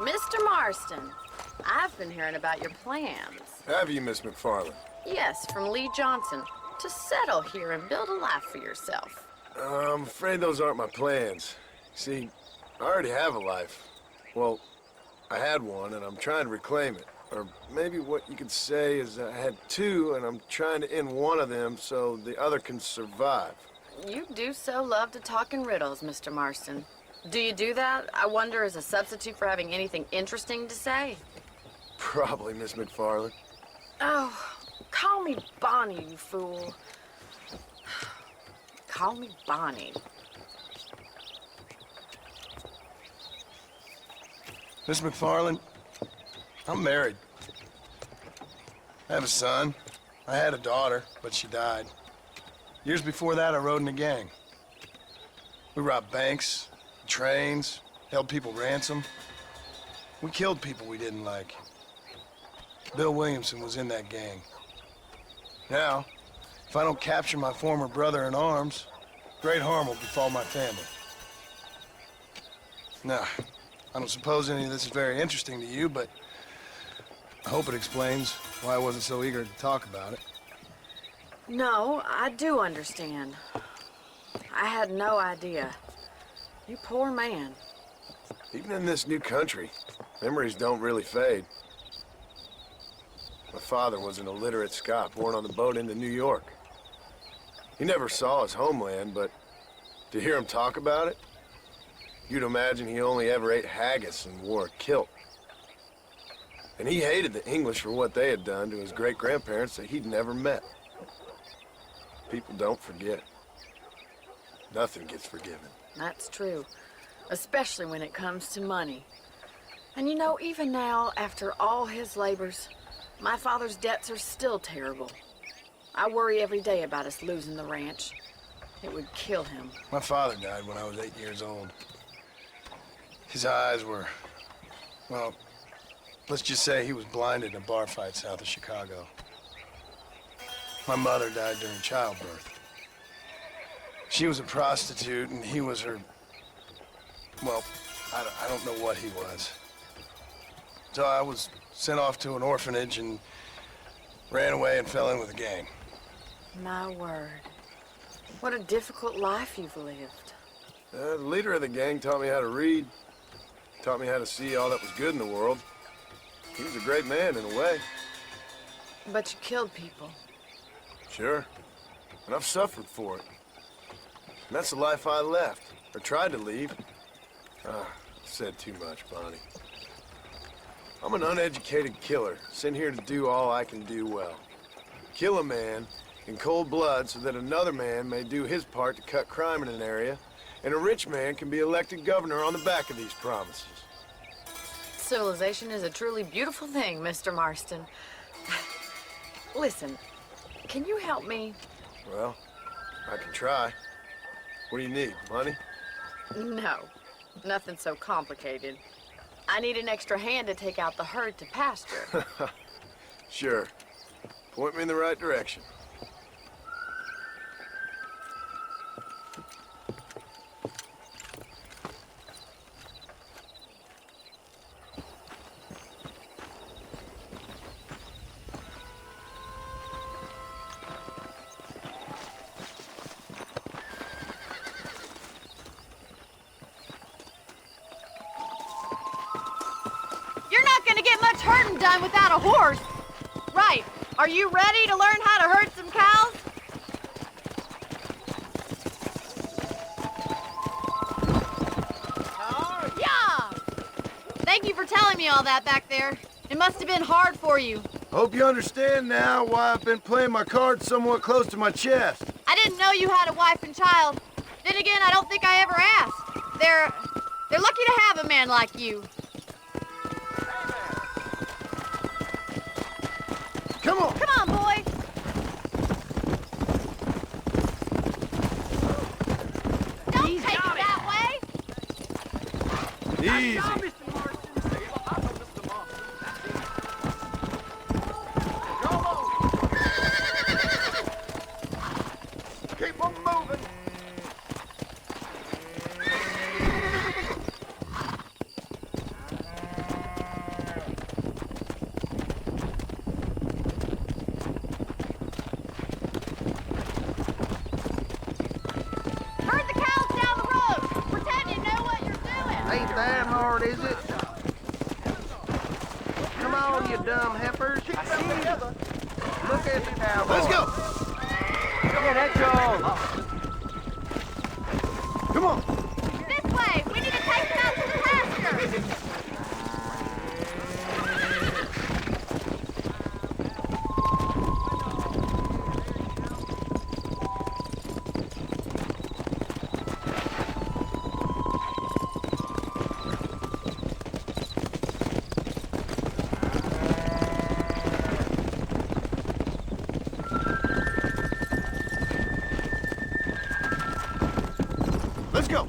Mr. Marston, I've been hearing about your plans. Have you, Miss McFarland? Yes, from Lee Johnson, to settle here and build a life for yourself. I'm afraid those aren't my plans. See, I already have a life. Well, I had one, and I'm trying to reclaim it. Or maybe what you could say is I had two, and I'm trying to end one of them so the other can survive. You do so love to talk in riddles, Mr. Marston. Do you do that, I wonder, as a substitute for having anything interesting to say? Probably, Miss McFarland. Oh, call me Bonnie, you fool. Call me Bonnie. Miss McFarland, I'm married. I have a son. I had a daughter, but she died. Years before that, I rode in a gang. We robbed banks, trains, held people ransom. We killed people we didn't like. Bill Williamson was in that gang. Now, if I don't capture my former brother in arms, great harm will befall my family. Now, I don't suppose any of this is very interesting to you, but I hope it explains why I wasn't so eager to talk about it. No, I do understand. I had no idea. You poor man. Even in this new country, memories don't really fade. My father was an illiterate Scot born on the boat into New York. He never saw his homeland, but to hear him talk about it, you'd imagine he only ever ate haggis and wore a kilt. And he hated the English for what they had done to his great-grandparents that he'd never met. People don't forget. Nothing gets forgiven. That's true, especially when it comes to money. And you know, even now, after all his labors, my father's debts are still terrible. I worry every day about us losing the ranch. It would kill him. My father died when I was 8 years old. His eyes were, well, let's just say he was blinded in a bar fight south of Chicago. My mother died during childbirth. She was a prostitute, and he was her, well, I don't know what he was. So I was sent off to an orphanage and ran away and fell in with a gang. My word. What a difficult life you've lived. The leader of the gang taught me how to read, taught me how to see all that was good in the world. He was a great man in a way. But you killed people. Sure. And I've suffered for it. And that's the life I left, or tried to leave. Said too much, Bonnie. I'm an uneducated killer, sent here to do all I can do well. Kill a man in cold blood so that another man may do his part to cut crime in an area, and a rich man can be elected governor on the back of these promises. Civilization is a truly beautiful thing, Mr. Marston. Listen, can you help me? Well, I can try. What do you need, money? No, nothing so complicated. I need an extra hand to take out the herd to pasture. Sure. Point me in the right direction. You're not gonna get much herding done without a horse. Right. Are you ready to learn how to herd some cows? Yeah! Thank you for telling me all that back there. It must have been hard for you. Hope you understand now why I've been playing my cards somewhat close to my chest. I didn't know you had a wife and child. Then again, I don't think I ever asked. They're lucky to have a man like you. Come on! Come on, boy! Don't take it that way! Easy. Keep on moving. Herd the cows down the road! Pretend you know what you're doing! Ain't that hard, is it? Come on, you dumb heifers. I see you. Look at the cowboy. Let's go! Yeah, that's yours. Come on! This way! We need to take them out to the pasture! Let's go!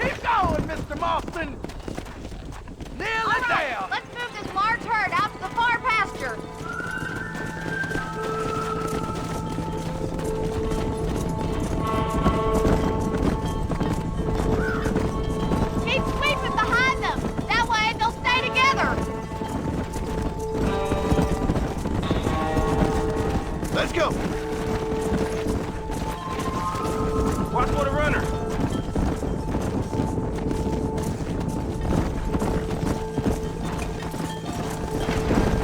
Keep going, Mr. Marston. Nearly there. Let's move this large herd out to the far pasture. Keep sweeping behind them. That way they'll stay together. Let's go! Watch for the runner.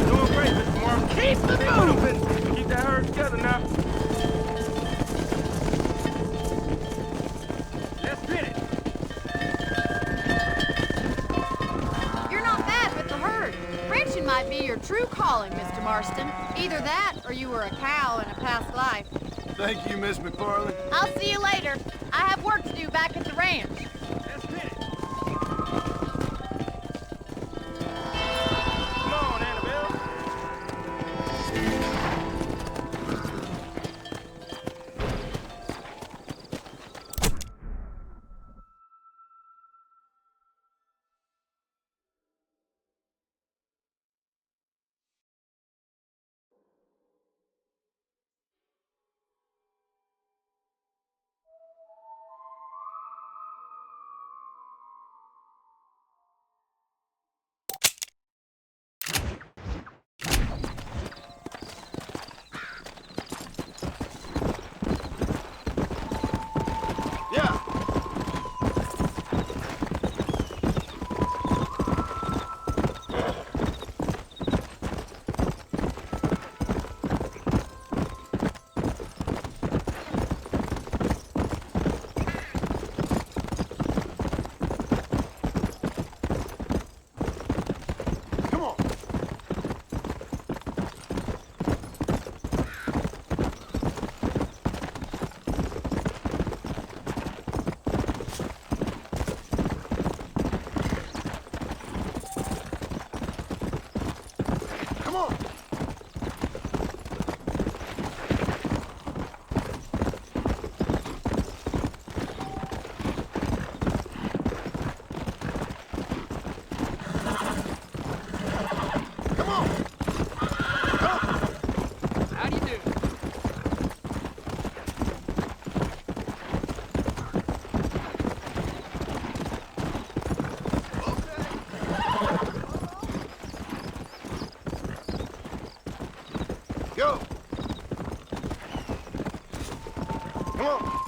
Doing great, Mr. Martin. Keep it moving. Keep that herd together now. Let's hit it. You're not bad with the herd. Ranching might be your true calling, Mr. Marston. Either that or you were a cow in a past life. Thank you, Miss McFarland. I'll see you later. I have work to do back at the ranch. Let's hit it. Come on, Annabelle. Go! Come on!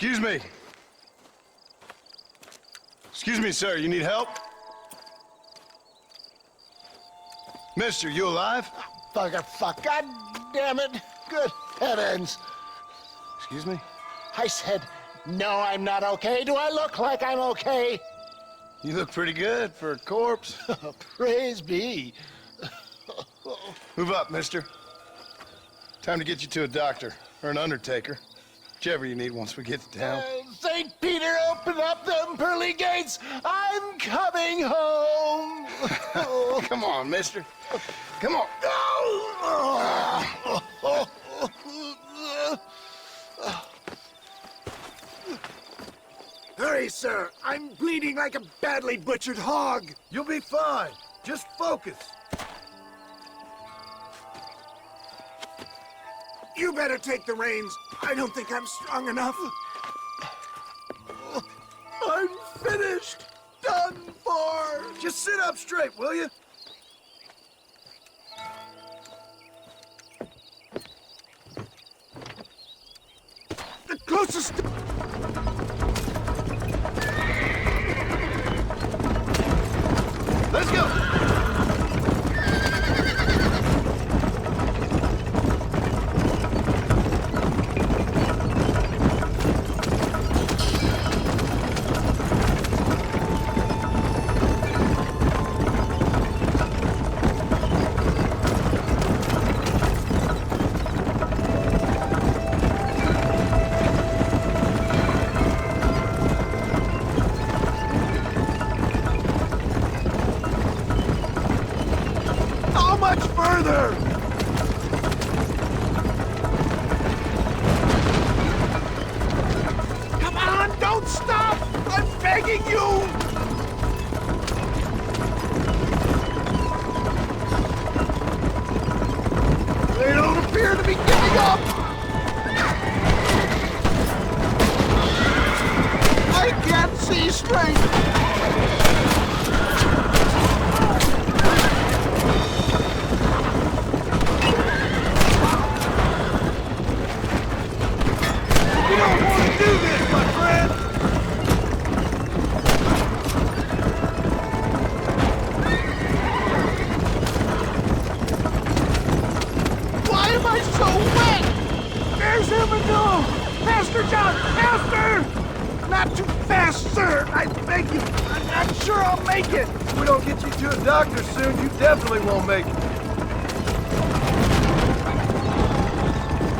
Excuse me. Excuse me, sir. You need help? Mister, you alive? Fuck. God damn it. Good heavens. Excuse me? I said, no, I'm not okay. Do I look like I'm okay? You look pretty good for a corpse. Praise be. Move up, mister. Time to get you to a doctor or an undertaker. Whichever you need once we get to town. St. Peter, open up them pearly gates. I'm coming home. Come on, mister. Come on. Hurry, sir. I'm bleeding like a badly butchered hog. You'll be fine. Just focus. You better take the reins. I don't think I'm strong enough. I'm finished. Done for. Just sit up straight, will you? The closest... Let's go! Come on, don't stop! I'm begging you! They don't appear to be giving up! I can't see straight! Master John! Master! Not too fast, sir! I beg you! I'm sure I'll make it! If we don't get you to a doctor soon, you definitely won't make it.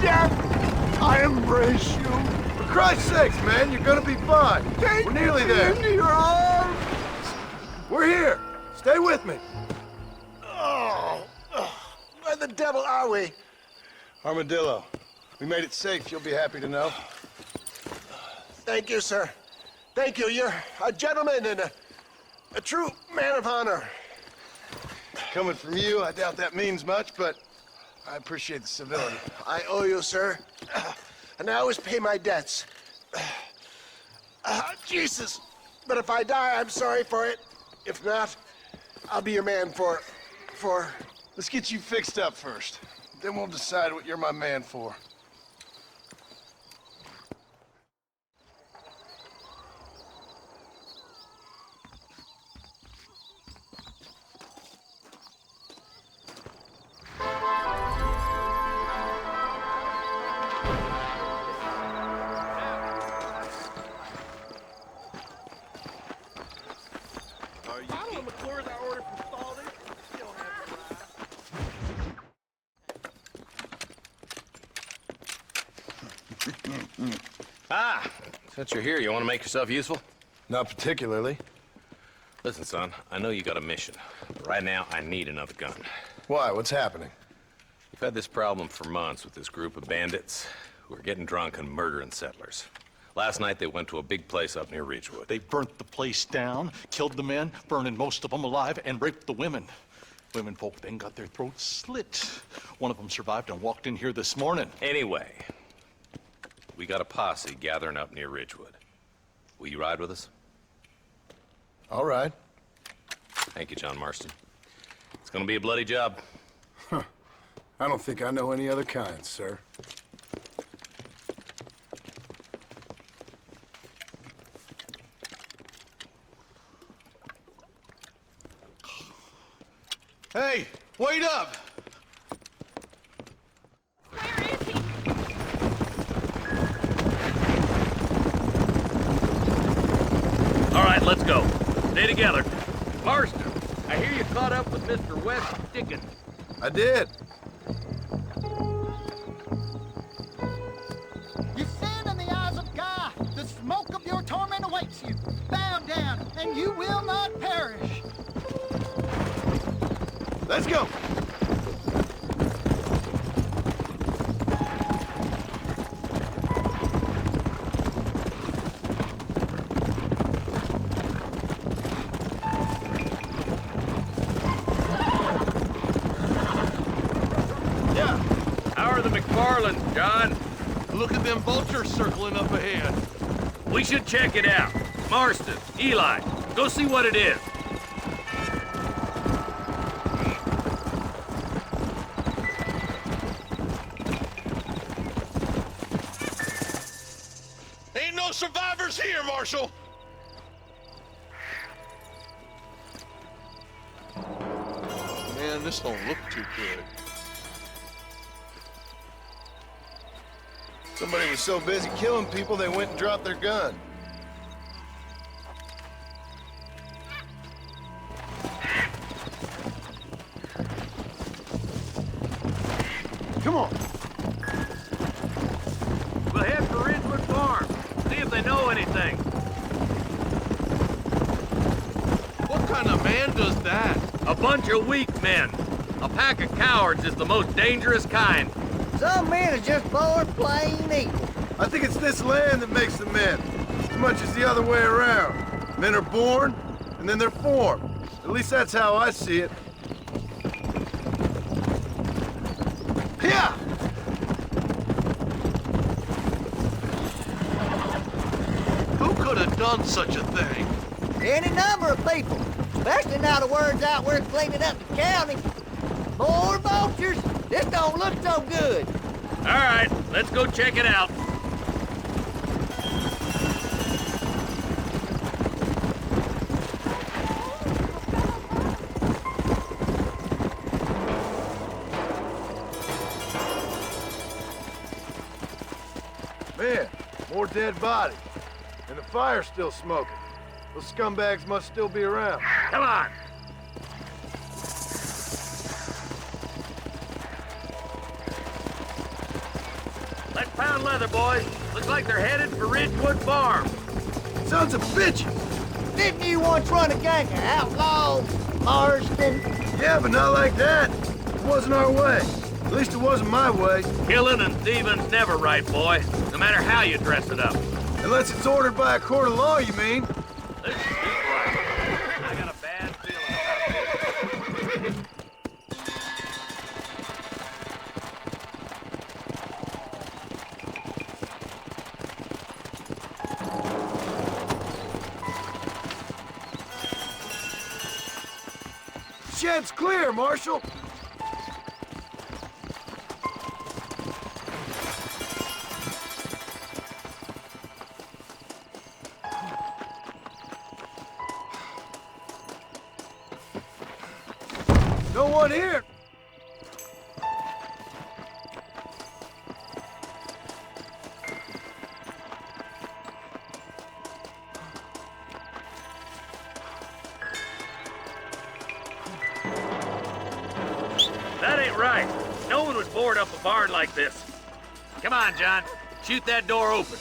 Yeah, I embrace you. For Christ's sakes, man, you're gonna be fine. We're nearly there. Into your arms. We're here. Stay with me. Oh, where the devil are we? Armadillo. We made it safe, you'll be happy to know. Thank you, sir. Thank you. You're a gentleman and a true man of honor. Coming from you, I doubt that means much, but I appreciate the civility. I owe you, sir. And I always pay my debts. Jesus. But if I die, I'm sorry for it. If not, I'll be your man for... Let's get you fixed up first. Then we'll decide what you're my man for. Ah, since you're here, you want to make yourself useful? Not particularly. Listen, son, I know you got a mission, but right now I need another gun. Why? What's happening? We've had this problem for months with this group of bandits who are getting drunk and murdering settlers. Last night they went to a big place up near Ridgewood. They burnt the place down, killed the men, burning most of them alive, and raped the women. Women folk then got their throats slit. One of them survived and walked in here this morning. Anyway, we got a posse gathering up near Ridgewood. Will you ride with us? All right. Thank you, John Marston. It's gonna be a bloody job. Huh. I don't think I know any other kind, sir. Hey, wait up! All right, let's go. Stay together. Marston, I hear you caught up with Mr. Wes Dickens. I did. You sin in the eyes of God. The smoke of your torment awaits you. Bow down, and you will not perish. Let's go. How are the McFarlands, John? Look at them vultures circling up ahead. We should check it out. Marston, Eli, go see what it is. Ain't no survivors here, Marshal! Man, this don't look too good. Somebody was so busy killing people, they went and dropped their gun. Come on. We'll head for Ridgewood Farm. See if they know anything. What kind of man does that? A bunch of weak men. A pack of cowards is the most dangerous kind. Some men are just born plain evil. I think it's this land that makes the men, as much as the other way around. Men are born, and then they're formed. At least that's how I see it. Yeah! Who could have done such a thing? Any number of people, especially now the word's out we're cleaning up the county. More vultures? This don't look so good. All right, let's go check it out. Man, more dead bodies. And the fire's still smoking. Those scumbags must still be around. Come on. Let's pound leather, boys. Looks like they're headed for Ridgewood Farm. Sons of bitches! Didn't you once run a gang of outlaws, Marston? Yeah, but not like that. It wasn't our way. At least it wasn't my way. Killing and thieving's never right, boy. No matter how you dress it up. Unless it's ordered by a court of law, you mean? Let's do right. I got a bad feeling about this. Shed's clear, Marshal. No one here. That ain't right. No one would board up a barn like this. Come on, John. Shoot that door open.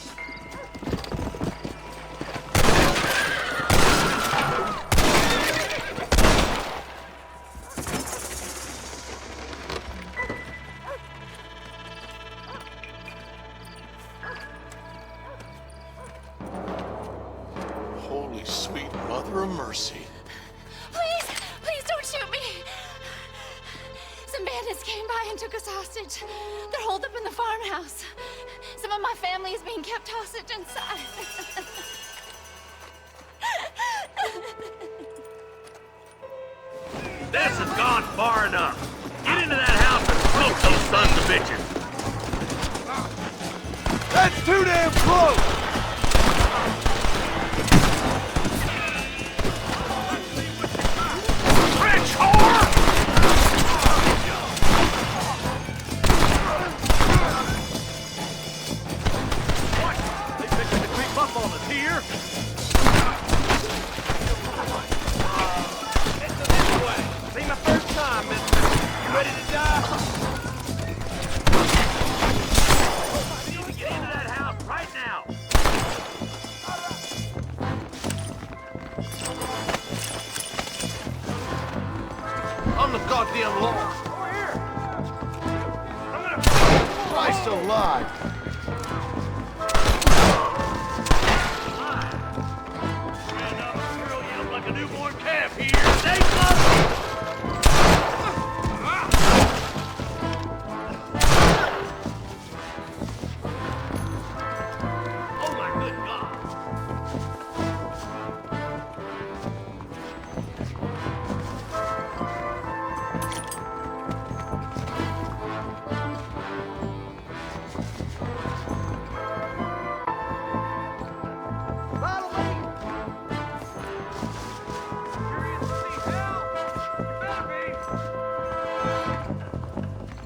You sweet mother of mercy. Please, please don't shoot me. Some bandits came by and took us hostage. They're holed up in the farmhouse. Some of my family is being kept hostage inside. This has gone far enough. Get into that house and smoke those sons of bitches. That's too damn close! French whore! What? They fixing to creep up on us here? It's this way. Be my first time, mister. You ready to die? You need to get into that house right now. I'm the goddamn law. Over here. Christ alive! Girl yells like a newborn calf here. Stay close. Oh my good God. Follow me!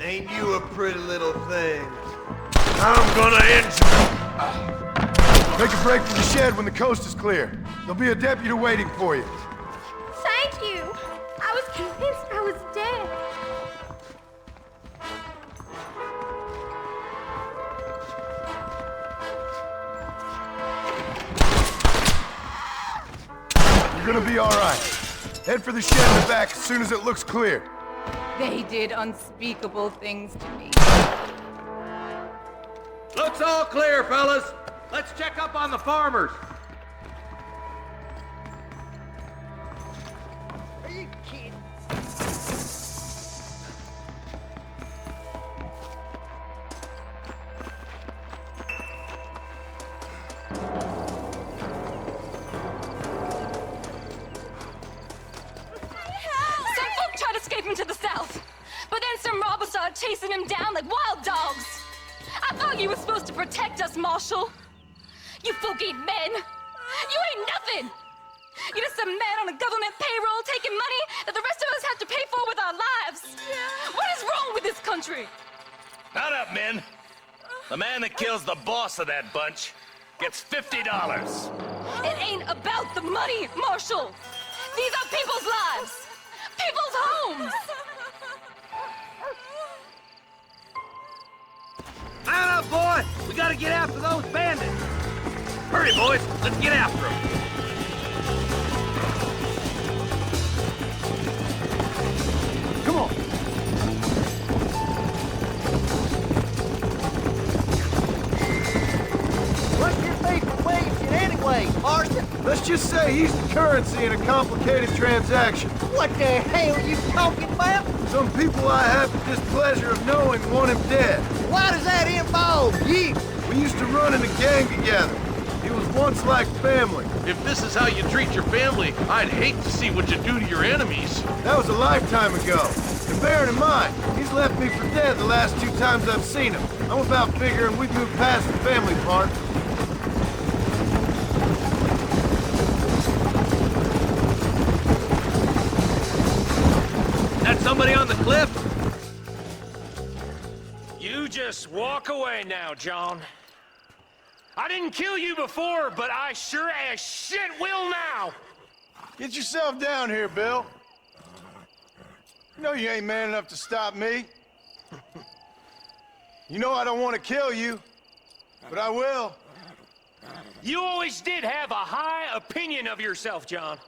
Ain't you a pretty little thing? I'm gonna end you. Make a break for the shed when the coast is clear. There'll be a deputy waiting for you. Thank you. I was convinced I was dead. You're gonna be all right. Head for the shed in the back as soon as it looks clear. They did unspeakable things to me. Looks all clear, fellas. Let's check up on the farmers. Are you kidding? Some folk tried escaping to the south, but then some robbers started chasing him down like wild dogs. I thought you were supposed to protect us, Marshal. You folk ain't men. You ain't nothing. You're just a man on a government payroll taking money that the rest of us have to pay for with our lives. What is wrong with this country? Shut up, men. The man that kills the boss of that bunch gets $50. It ain't about the money, Marshal. These are people's lives, people's homes. Man up, boy! We gotta get after those bandits! Hurry, boys! Let's get after them! Come on. What's your favorite Williamson anyway, Marston? Let's just say he's the currency in a complicated transaction. What the hell are you talking about? Some people I have the displeasure of knowing want him dead. Why does that involve you? We used to run in a gang together. He was once like family. If this is how you treat your family, I'd hate to see what you do to your enemies. That was a lifetime ago. And bearing in mind, he's left me for dead the last 2 times I've seen him. I'm about figuring we've moved past the family part. That somebody on the cliff? You just walk away now, John. I didn't kill you before, but I sure as shit will now. Get yourself down here, Bill. You know you ain't man enough to stop me. You know I don't want to kill you, but I will. You always did have a high opinion of yourself, John.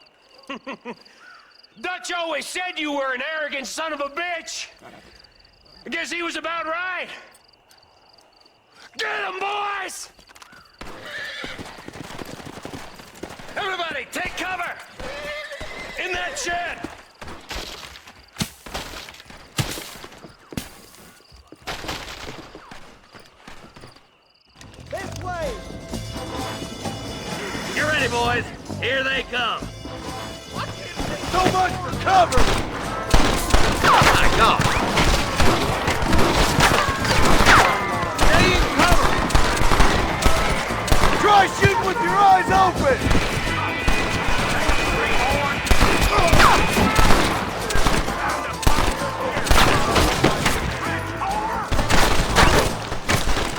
Dutch always said you were an arrogant son of a bitch. I guess he was about right. Get him, boys! Everybody, righty, boys. Here they come. So much for cover! Oh, my God. Stay in cover! Try shooting with your eyes open!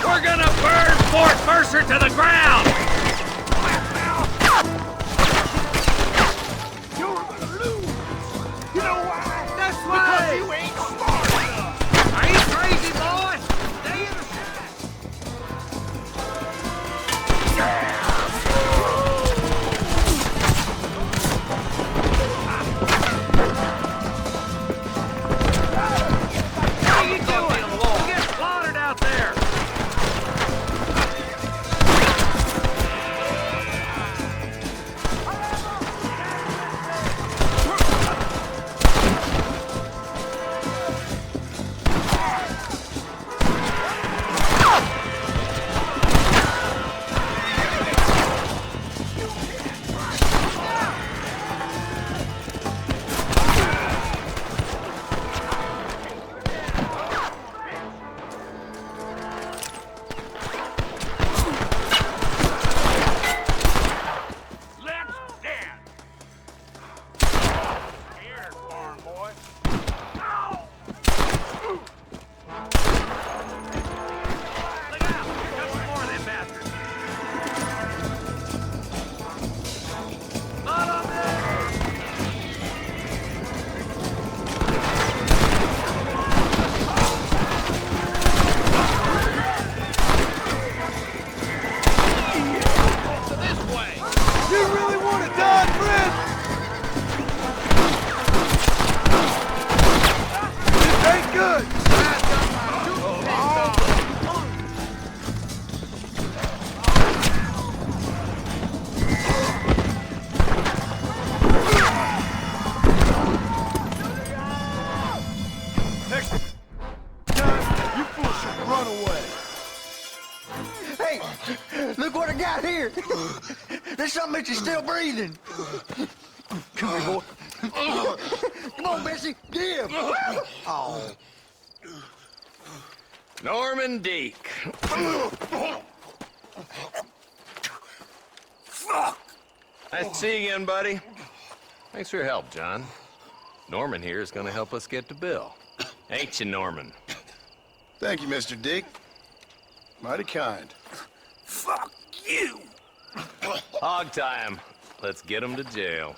We're gonna burn Fort Mercer to the ground! You know why? That's Because you ain't smart enough! Are you crazy, boy? Stay in the How you doing? You get slaughtered out there! You really want to die, friend? This ain't good! Next time, you fools should run away. Hey, look what I got here. There's something that you're still breathing. Come here, boy. Come on, Bessie, give. Oh. Norman Deek. Nice to see you again, buddy. Thanks for your help, John. Norman here is gonna help us get to Bill. Ain't you, Norman? Thank you, Mr. Dick. Mighty kind. Fuck you! Hog time. Let's get him to jail.